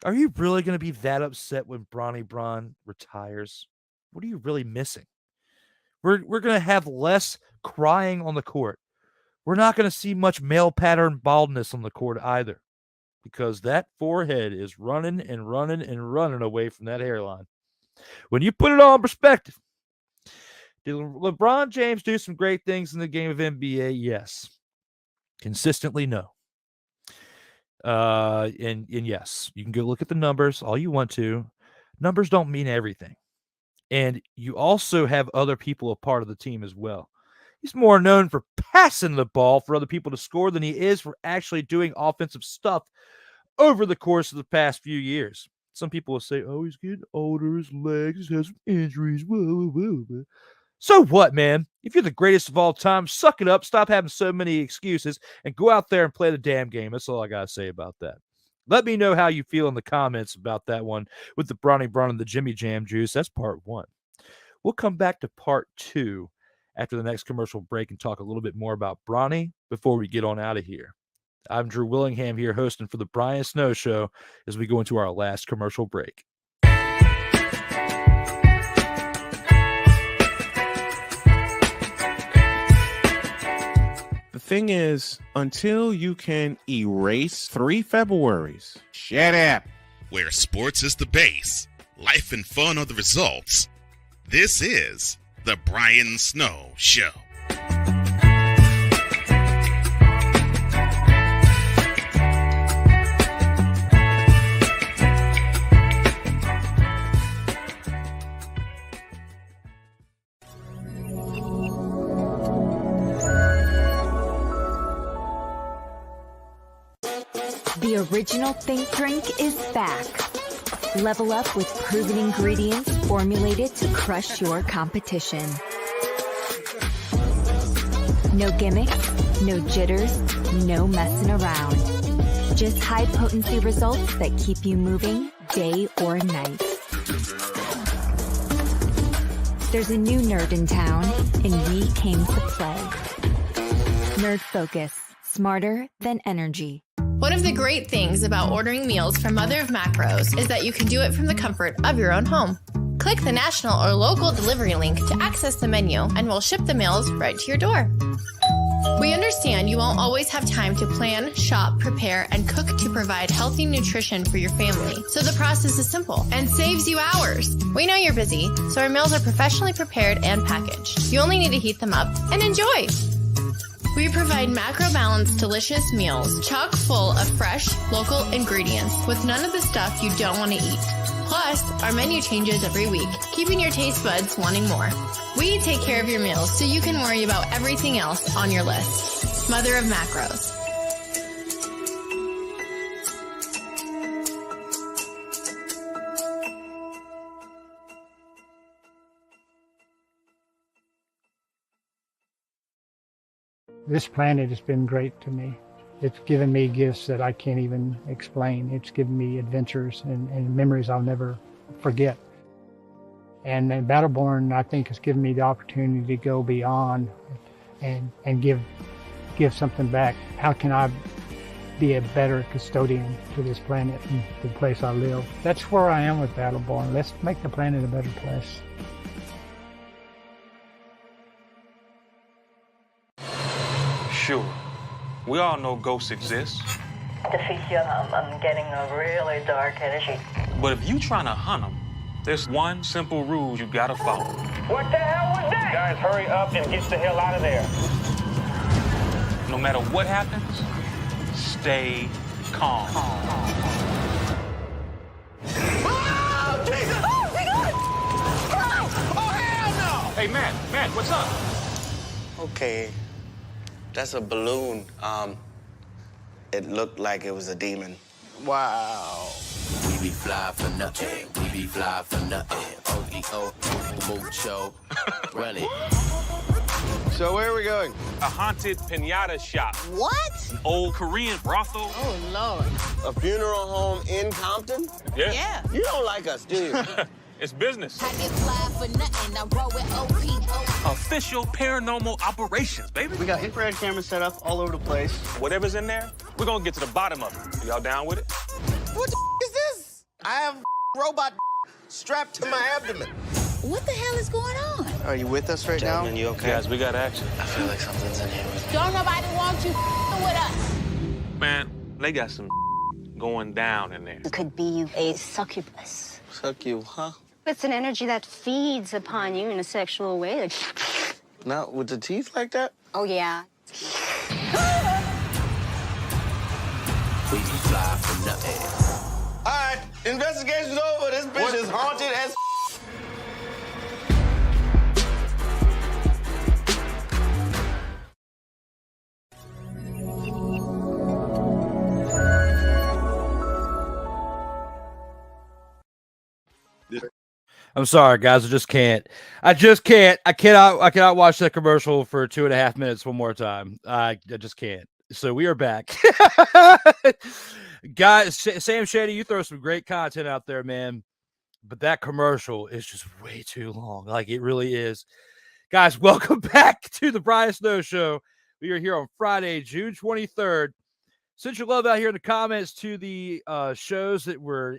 [SPEAKER 3] Are you really going to be that upset when Bronny-Bron retires? What are you really missing? We're going to have less crying on the court. We're not going to see much male pattern baldness on the court either, because that forehead is running and running and running away from that hairline. When you put it all in perspective, did LeBron James do some great things in the game of NBA? Yes. Consistently, no. And yes, you can go look at the numbers all you want to. Numbers don't mean everything. And you also have other people a part of the team as well. He's more known for passing the ball for other people to score than he is for actually doing offensive stuff over the course of the past few years. Some people will say, oh, he's getting older, his legs, he has some injuries. Whoa, whoa, whoa. So what, man? If you're the greatest of all time, suck it up, stop having so many excuses, and go out there and play the damn game. That's all I got to say about that. Let me know how you feel in the comments about that one with the Bronny-Bron The Jimmy-Jam Juice. That's part 1. We'll come back to part 2 after the next commercial break and talk a little bit more about Bronny before we get on out of here. I'm Drew Willingham here hosting for the Brian Snow Show as we go into our last commercial break.
[SPEAKER 1] The thing is, until you can erase 3 Februaries, shut up.
[SPEAKER 2] Where sports is the base, life and fun are the results. This is the Brian Snow Show.
[SPEAKER 5] The original Think Drink is back. Level up with proven ingredients formulated to crush your competition. No gimmicks, no jitters, no messing around. Just high-potency results that keep you moving day or night. There's a new nerd in town, and we came to play. Nerd Focus. Smarter than energy.
[SPEAKER 6] One of the great things about ordering meals from Mother of Macros is that you can do it from the comfort of your own home. Click the national or local delivery link to access the menu, and we'll ship the meals right to your door. We understand you won't always have time to plan, shop, prepare, and cook to provide healthy nutrition for your family. So the process is simple and saves you hours. We know you're busy, so our meals are professionally prepared and packaged. You only need to heat them up and enjoy. We provide macro-balanced, delicious meals, chock full of fresh, local ingredients with none of the stuff you don't want to eat. Plus, our menu changes every week, keeping your taste buds wanting more. We take care of your meals so you can worry about everything else on your list. Mother of Macros.
[SPEAKER 7] This planet has been great to me. It's given me gifts that I can't even explain. It's given me adventures and memories I'll never forget. And Battleborn, I think, has given me the opportunity to go beyond and give something back. How can I be a better custodian to this planet and the place I live? That's where I am with Battleborn. Let's make the planet a better place.
[SPEAKER 8] Sure. We all know ghosts exist.
[SPEAKER 19] Deficia, I'm getting a really dark energy.
[SPEAKER 8] But if you trying to hunt them, there's one simple rule you gotta follow.
[SPEAKER 9] What the hell was that? Guys, hurry up and get the hell out of there.
[SPEAKER 8] No matter what happens, stay calm.
[SPEAKER 9] Oh, Jesus! Oh, my God! Oh, hell no!
[SPEAKER 8] Hey, Matt, what's up?
[SPEAKER 11] Okay, that's a balloon. It looked like it was a demon. Wow.
[SPEAKER 12] We be fly for nothing. We be fly for nothing. OEO, mucho. Run it.
[SPEAKER 10] So where are we going?
[SPEAKER 8] A haunted pinata shop.
[SPEAKER 9] What?
[SPEAKER 8] An old Korean brothel.
[SPEAKER 9] Oh, Lord.
[SPEAKER 11] A funeral home in Compton?
[SPEAKER 8] Yeah.
[SPEAKER 11] You don't like us, do you?
[SPEAKER 8] It's business.
[SPEAKER 20] I get fly for nothing. I roll with OP.
[SPEAKER 8] Official paranormal operations, baby.
[SPEAKER 11] We got infrared cameras set up all over the place.
[SPEAKER 8] Whatever's in there, we're gonna get to the bottom of it. Y'all down with it?
[SPEAKER 11] What the is this? I have robot strapped to my abdomen.
[SPEAKER 20] What the hell is going on?
[SPEAKER 11] Are you with us right now?
[SPEAKER 10] You okay?
[SPEAKER 8] Guys, we got action.
[SPEAKER 11] I feel like something's in here.
[SPEAKER 20] Don't nobody want you with us.
[SPEAKER 10] Man, they got some going down in there.
[SPEAKER 13] It could be a succubus.
[SPEAKER 11] Suck you, huh?
[SPEAKER 13] It's an energy that feeds upon you in a sexual way.
[SPEAKER 11] Not with the teeth like that?
[SPEAKER 13] Oh, yeah.
[SPEAKER 12] We be fly for nothing.
[SPEAKER 11] All right, investigation's over. This bitch is haunted as
[SPEAKER 3] I'm sorry, guys. I just can't. I cannot watch that commercial for 2.5 minutes one more time. I just can't. So we are back. Guys, Sam Shady, you throw some great content out there, man. But that commercial is just way too long. Like, it really is. Guys, welcome back to the Brian Snow Show. We are here on Friday, June 23rd. Send your love out here in the comments to the shows that were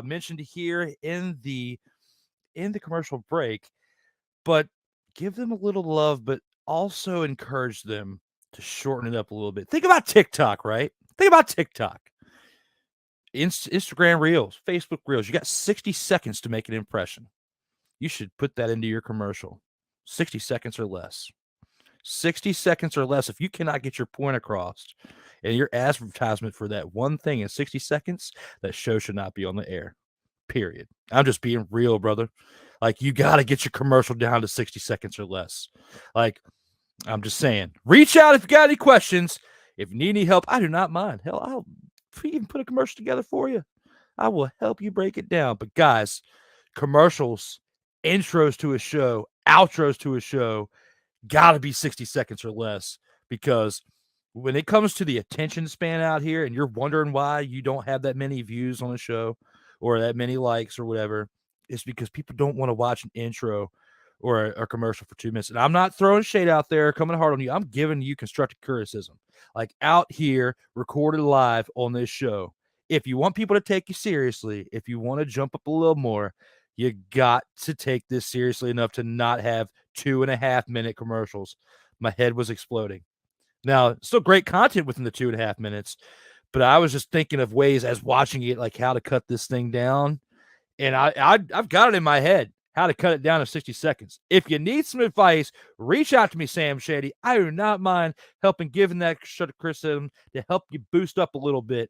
[SPEAKER 3] mentioned here in the commercial break, but give them a little love, but also encourage them to shorten it up a little bit. Think about TikTok, right? Think about TikTok. Instagram Reels, Facebook Reels. You got 60 seconds to make an impression. You should put that into your commercial. 60 seconds or less. 60 seconds or less. If you cannot get your point across and your advertisement for that one thing in 60 seconds, that show should not be on the air. Period. I'm just being real, brother. Like, you got to get your commercial down to 60 seconds or less. Like, I'm just saying, reach out if you got any questions. If you need any help, I do not mind. Hell, I'll even put a commercial together for you. I will help you break it down. But guys, commercials, intros to a show, outros to a show, got to be 60 seconds or less, because when it comes to the attention span out here and you're wondering why you don't have that many views on a show or that many likes or whatever, it's because people don't want to watch an intro or a commercial for 2 minutes. And I'm not throwing shade out there, coming hard on you. I'm giving you constructive criticism, like out here recorded live on this show. If you want people to take you seriously, if you want to jump up a little more, you got to take this seriously enough to not have 2.5 minute commercials. My head was exploding. Now, still great content within the 2.5 minutes, but I was just thinking of ways as watching it, like how to cut this thing down. And I've got it in my head, how to cut it down to 60 seconds. If you need some advice, reach out to me, Sam Shady. I do not mind helping, giving that criticism to help you boost up a little bit.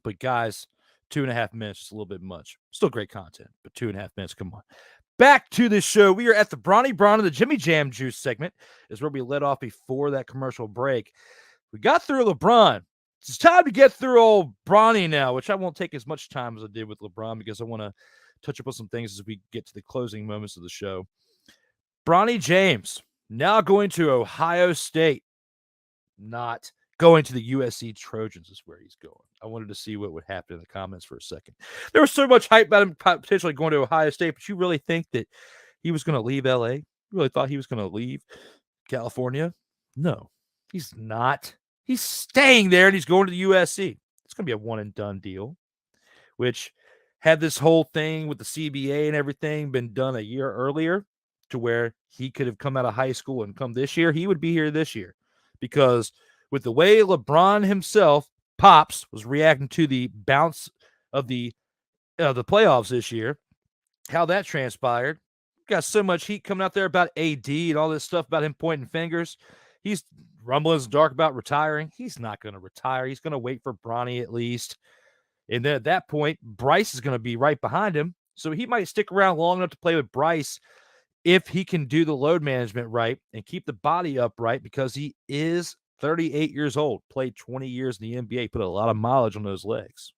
[SPEAKER 3] But guys, 2.5 minutes is a little bit much. Still great content, but 2.5 minutes, come on. Back to the show. We are at the Bronny-Bron The Jimmy-Jam Juice segment, is where we let off before that commercial break. We got through LeBron. It's time to get through old Bronny now, which I won't take as much time as I did with LeBron, because I want to touch up on some things as we get to the closing moments of the show. Bronny James now going to Ohio State, not going to the USC Trojans is where he's going. I wanted to see what would happen in the comments for a second. There was so much hype about him potentially going to Ohio State, but you really think that he was going to leave LA? You really thought he was going to leave California? No, he's not. He's staying there, and he's going to the USC. It's going to be a one-and-done deal, which had this whole thing with the CBA and everything been done a year earlier to where he could have come out of high school and come this year, he would be here this year. Because with the way LeBron himself, Pops, was reacting to the bounce of the playoffs this year, how that transpired, got so much heat coming out there about AD and all this stuff about him pointing fingers. He's rumbling in the dark about retiring. He's not going to retire. He's going to wait for Bronny at least. And then at that point, Bryce is going to be right behind him. So he might stick around long enough to play with Bryce if he can do the load management right and keep the body upright, because he is 38 years old, played 20 years in the NBA, put a lot of mileage on those legs.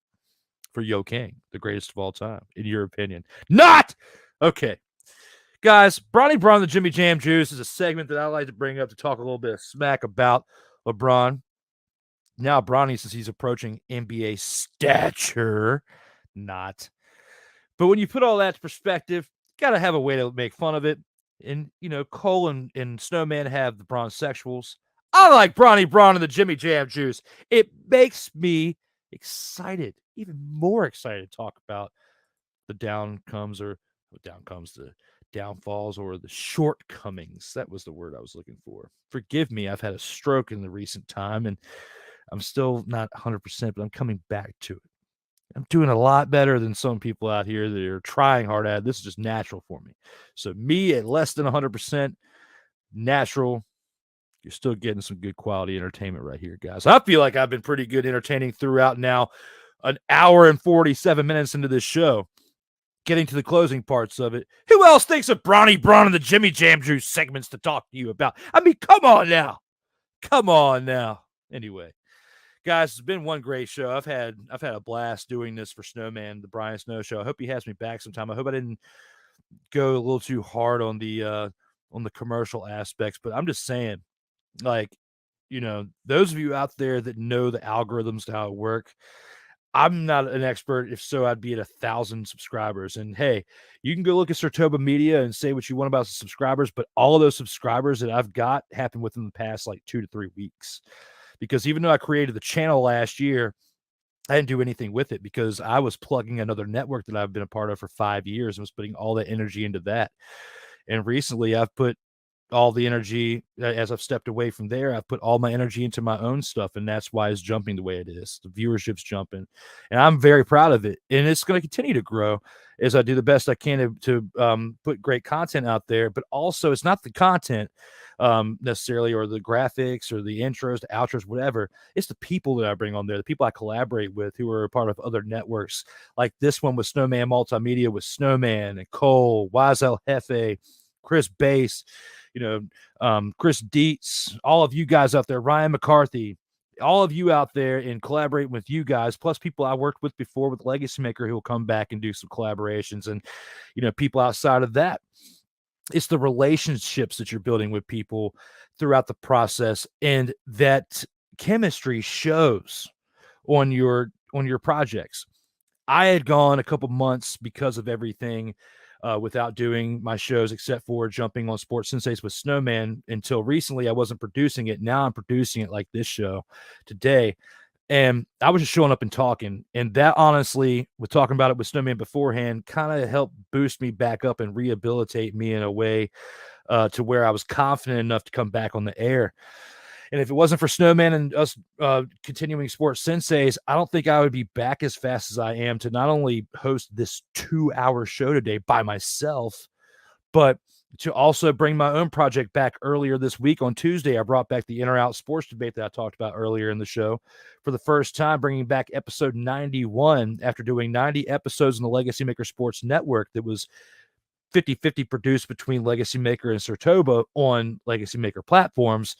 [SPEAKER 3] For Yo King, the greatest of all time, in your opinion. Not! Okay. Guys, Bronny-Bron The Jimmy-Jam Juice is a segment that I like to bring up to talk a little bit of smack about LeBron. Now, Bronny, since he's approaching NBA stature, not. But when you put all that to perspective, you got to have a way to make fun of it. And, Cole and Snowman have the Bronsexuals. I like Bronny-Bron and the Jimmy-Jam Juice. It makes me excited, even more excited to talk about the downfalls or the shortcomings. That was the word I was looking for. Forgive me, I've had a stroke in the recent time, and I'm still not 100%, but I'm coming back to it. I'm doing a lot better than some people out here that are trying hard at it. This is just natural for me. So me at less than 100% natural, you're still getting some good quality entertainment right here, guys. I feel like I've been pretty good entertaining throughout now, an hour and 47 minutes into this show, getting to the closing parts of it. Who else thinks of Bronny-Bron and the Jimmy-Jam Juice segments to talk to you about? I mean, come on now. Come on now. Anyway, guys, it's been one great show. I've had a blast doing this for Snowman, the Brian Snow Show. I hope he has me back sometime. I hope I didn't go a little too hard on the commercial aspects, but I'm just saying, like, those of you out there that know the algorithms to how it work, I'm not an expert. If so, I'd be at 1,000 subscribers. And hey, you can go look at SIRTOBA Media and say what you want about the subscribers, but all of those subscribers that I've got happened within the past like 2 to 3 weeks. Because even though I created the channel last year, I didn't do anything with it because I was plugging another network that I've been a part of for 5 years and was putting all that energy into that. And recently I've put all the energy, as I've stepped away from there, I've put all my energy into my own stuff, and that's why it's jumping the way it is. The viewership's jumping, and I'm very proud of it, and it's going to continue to grow as I do the best I can to put great content out there. But also, it's not the content necessarily, or the graphics, or the intros, the outros, whatever. It's the people that I bring on there, the people I collaborate with who are a part of other networks, like this one with Snowman Multimedia, with Snowman and Cole, Wiesel Hefe, Chris Bass, Chris Dietz, all of you guys out there, Ryan McCarthy, all of you out there, and collaborate with you guys, plus people I worked with before with Legacy Maker who will come back and do some collaborations, and people outside of that. It's the relationships that you're building with people throughout the process, and that chemistry shows on your projects. I had gone a couple months because of everything without doing my shows, except for jumping on Sports Sensates with Snowman. Until recently, I wasn't producing it. Now I'm producing it, like this show today. And I was just showing up and talking. And that, honestly, with talking about it with Snowman beforehand, kind of helped boost me back up and rehabilitate me in a way to where I was confident enough to come back on the air. And if it wasn't for Snowman and us continuing Sports Sensays, I don't think I would be back as fast as I am to not only host this 2-hour show today by myself, but to also bring my own project back. Earlier this week on Tuesday, I brought back the In or Out Sports Debate that I talked about earlier in the show for the first time, bringing back episode 91 after doing 90 episodes in the Legacy Maker Sports Network that was 50-50 produced between Legacy Maker and SIRTOBA on Legacy Maker platforms.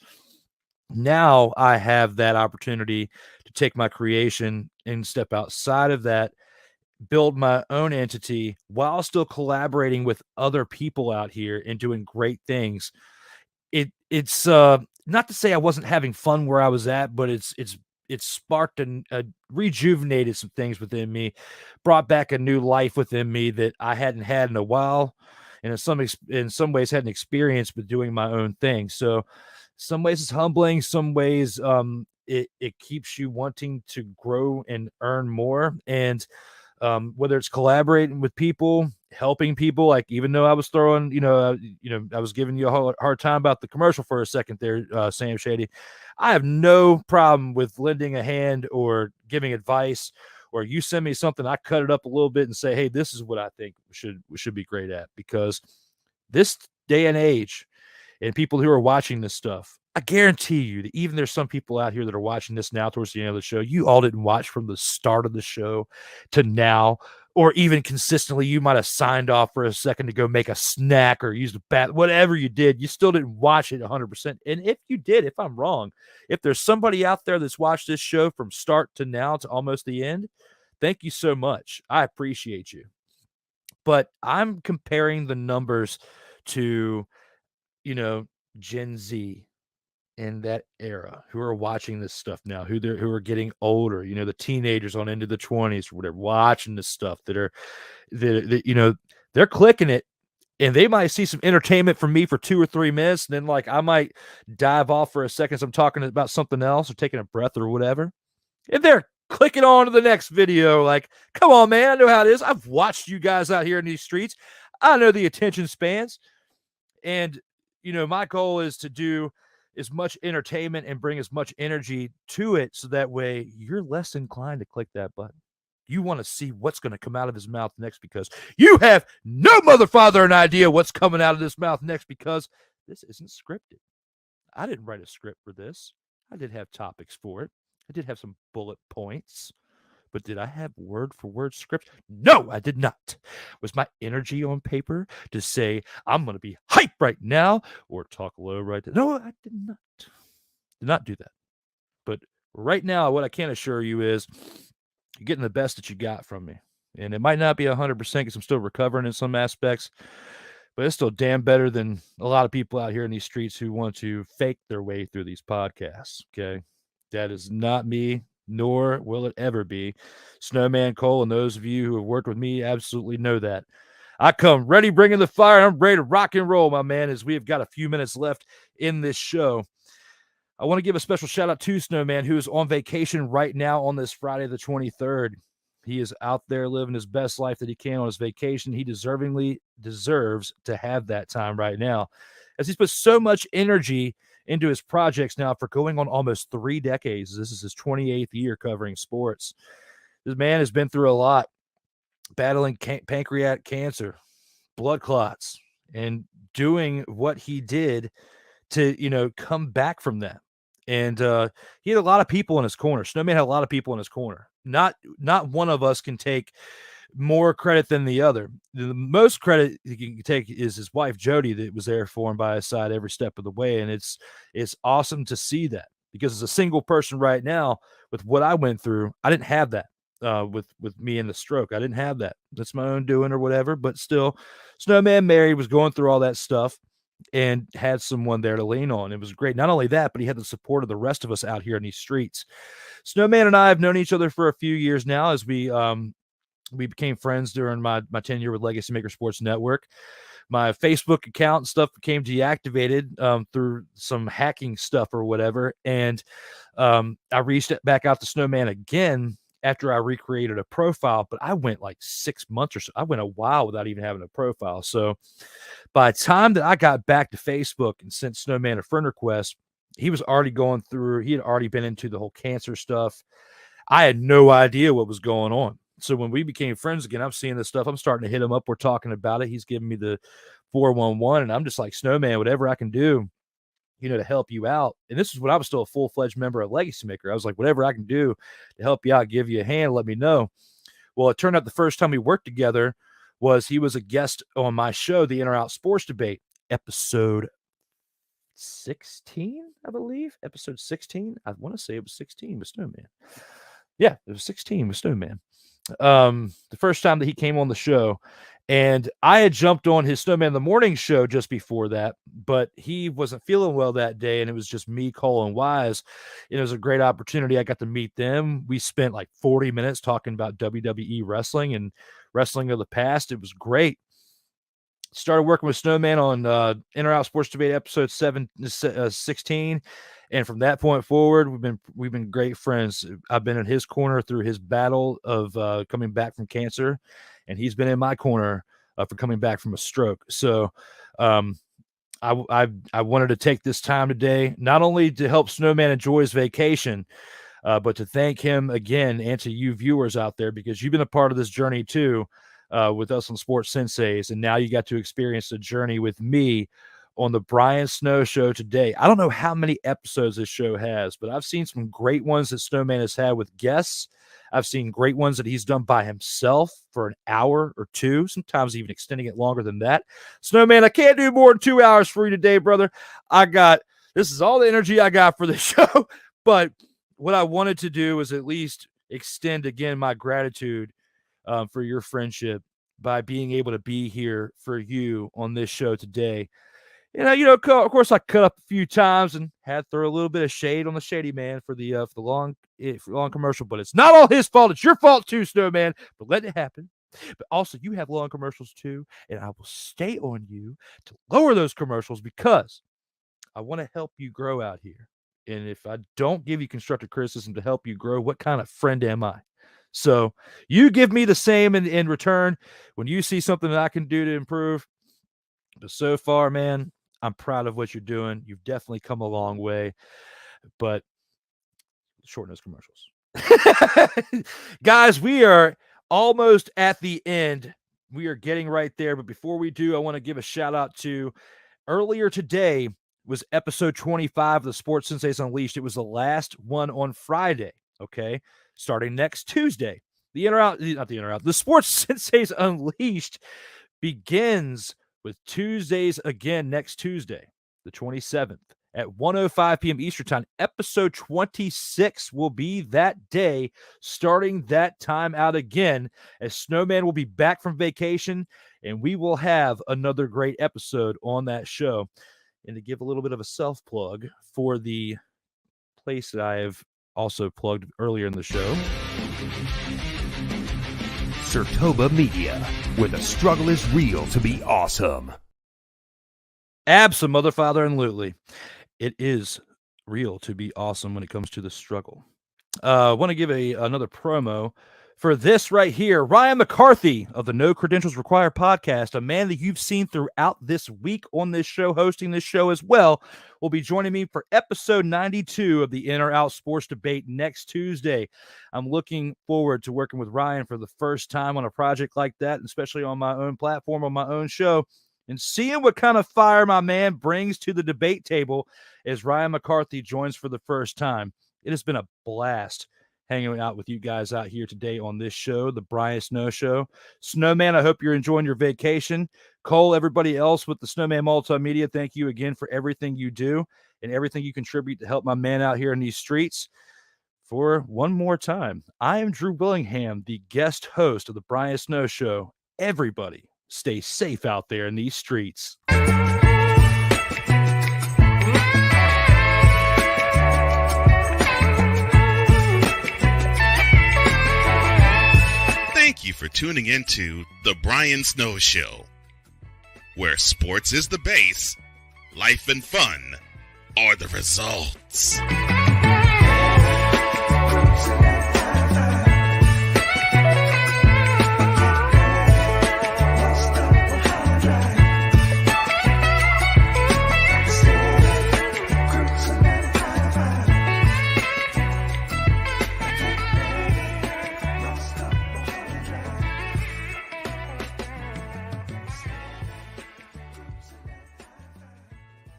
[SPEAKER 3] Now I have that opportunity to take my creation and step outside of that, build my own entity while still collaborating with other people out here and doing great things. It's not to say I wasn't having fun where I was at, but it's sparked and rejuvenated some things within me, brought back a new life within me that I hadn't had in a while, and in some ways hadn't experienced with doing my own thing. So some ways it's humbling, some ways it keeps you wanting to grow and earn more. And whether it's collaborating with people, helping people, like even though I was throwing, I was giving you a hard time about the commercial for a second there, Sam Shady, I have no problem with lending a hand or giving advice, or you send me something, I cut it up a little bit and say, hey, this is what I think we should be great at. Because this day and age, and people who are watching this stuff, I guarantee you that even there's some people out here that are watching this now towards the end of the show, you all didn't watch from the start of the show to now, or even consistently, you might have signed off for a second to go make a snack or use the bath, whatever you did, you still didn't watch it 100%. And if you did, if I'm wrong, if there's somebody out there that's watched this show from start to now to almost the end, thank you so much. I appreciate you. But I'm comparing the numbers to, Gen Z in that era who are watching this stuff now, who are getting older, the teenagers on into the 20s, where they're watching this stuff that they're clicking it, and they might see some entertainment from me for 2 or 3 minutes, and then like I might dive off for a second as I'm talking about something else or taking a breath or whatever, and they're clicking on to the next video. Like, come on, man, I know how it is. I've watched you guys out here in these streets. I know the attention spans, and my goal is to do as much entertainment and bring as much energy to it, so that way you're less inclined to click that button. You want to see what's going to come out of his mouth next, because you have no motherfucking idea what's coming out of this mouth next, because this isn't scripted. I didn't write a script for this. I did have topics for it. I did have some bullet points, but did I have word for word script? No, I did not. Was my energy on paper to say, I'm going to be hype right now or talk low right there? No, I did not. Did not do that. But right now, what I can assure you is you're getting the best that you got from me. And it might not be 100% because I'm still recovering in some aspects, but it's still damn better than a lot of people out here in these streets who want to fake their way through these podcasts. Okay. That is not me, nor will it ever be. Snowman Cole, and those of you who have worked with me absolutely know that. I come ready, bringing the fire. I'm ready to rock and roll, my man, as we have got a few minutes left in this show. I want to give a special shout out to Snowman, who is on vacation right now on this Friday the 23rd. He is out there living his best life that he can on his vacation. He deservingly deserves to have that time right now, as he's put so much energy into his projects now for going on almost 3 decades. This is his 28th year covering sports. This man has been through a lot, battling pancreatic cancer, blood clots, and doing what he did to, come back from that. And he had a lot of people in his corner. Snowman had a lot of people in his corner. Not one of us can take more credit than the other. The most credit he can take is his wife Jody, that was there for him by his side every step of the way. And it's awesome to see that, because as a single person right now, with what I went through, I didn't have that with me and the stroke. I didn't have that. That's my own doing or whatever. But still, Snowman married, was going through all that stuff, and had someone there to lean on. It was great. Not only that, but he had the support of the rest of us out here in these streets. Snowman and I have known each other for a few years now, as we became friends during my tenure with Legacy Maker Sports Network. My Facebook account and stuff became deactivated through some hacking stuff or whatever. And I reached back out to Snowman again after I recreated a profile, but I went like 6 months or so. I went a while without even having a profile. So by the time that I got back to Facebook and sent Snowman a friend request, he was already going through, he had already been into the whole cancer stuff. I had no idea what was going on. So when we became friends again, I'm seeing this stuff. I'm starting to hit him up. We're talking about it. He's giving me the 411, and I'm just like, Snowman, whatever I can do, to help you out. And this is when I was still a full-fledged member of Legacy Maker. I was like, whatever I can do to help you out, give you a hand, let me know. Well, it turned out the first time we worked together was he was a guest on my show, the In or Out Sports Debate, episode 16, I believe. Episode 16. I want to say it was 16 with Snowman. Yeah, it was 16 with Snowman. The first time that he came on the show, and I had jumped on his Snowman in the Morning show just before that, but he wasn't feeling well that day, and it was just me, Cole, and Wise. It was a great opportunity. I got to meet them. We spent like 40 minutes talking about WWE wrestling and wrestling of the past. It was great. Started working with Snowman on In or Out Sports Debate episode 16. And from that point forward, we've been great friends. I've been in his corner through his battle of coming back from cancer, and he's been in my corner for coming back from a stroke. So I wanted to take this time today, not only to help Snowman enjoy his vacation, but to thank him again, and to you viewers out there, because you've been a part of this journey too, with us on Sports Senseis, and now you got to experience the journey with me on the Brian Snow Show today. I don't know how many episodes this show has, but I've seen some great ones that Snowman has had with guests. I've seen great ones that he's done by himself for an hour or two, sometimes even extending it longer than that. Snowman, I can't do more than 2 hours for you today, brother. This is all the energy I got for the show, but what I wanted to do was at least extend again my gratitude for your friendship by being able to be here for you on this show today. Of course, I cut up a few times and had to throw a little bit of shade on the Shady Man for the long commercial, but it's not all his fault. It's your fault too, Snowman. But let it happen. But also, you have long commercials too, and I will stay on you to lower those commercials because I want to help you grow out here. And if I don't give you constructive criticism to help you grow, what kind of friend am I? So you give me the same in return when you see something that I can do to improve. But so far, man, I'm proud of what you're doing. You've definitely come a long way, but shorten those commercials. Guys, we are almost at the end. We are getting right there. But before we do, I want to give a shout out to earlier today was episode 25 of the Sports Sensates Unleashed. It was the last one on Friday. Okay. Starting next Tuesday, the Sports Sensates Unleashed begins with Tuesdays again next Tuesday, the 27th at 1:05 p.m. Eastern Time. Episode 26 will be that day, starting that time out again, as Snowman will be back from vacation, and we will have another great episode on that show. And to give a little bit of a self-plug for the place that I have also plugged earlier in the show,
[SPEAKER 18] SIRTOBA Media, where the struggle is real to be awesome.
[SPEAKER 3] Absolutely. It is real to be awesome when it comes to the struggle. I want to give another promo for this right here. Ryan McCarthy of the No Credentials Required podcast, a man that you've seen throughout this week on this show, hosting this show as well, will be joining me for episode 92 of the In or Out Sports Debate next Tuesday. I'm looking forward to working with Ryan for the first time on a project like that, especially on my own platform, on my own show, and seeing what kind of fire my man brings to the debate table as Ryan McCarthy joins for the first time. It has been a blast hanging out with you guys out here today on this show, the Brian Snow Show. Snowman, I hope you're enjoying your vacation. Cole, everybody else with the Snowman Multimedia, thank you again for everything you do and everything you contribute to help my man out here in these streets. For one more time, I am Drew Willingham, the guest host of the Brian Snow Show. Everybody, stay safe out there in these streets.
[SPEAKER 2] Thank you for tuning into The Brian Snow Show, where sports is the base, life and fun are the results.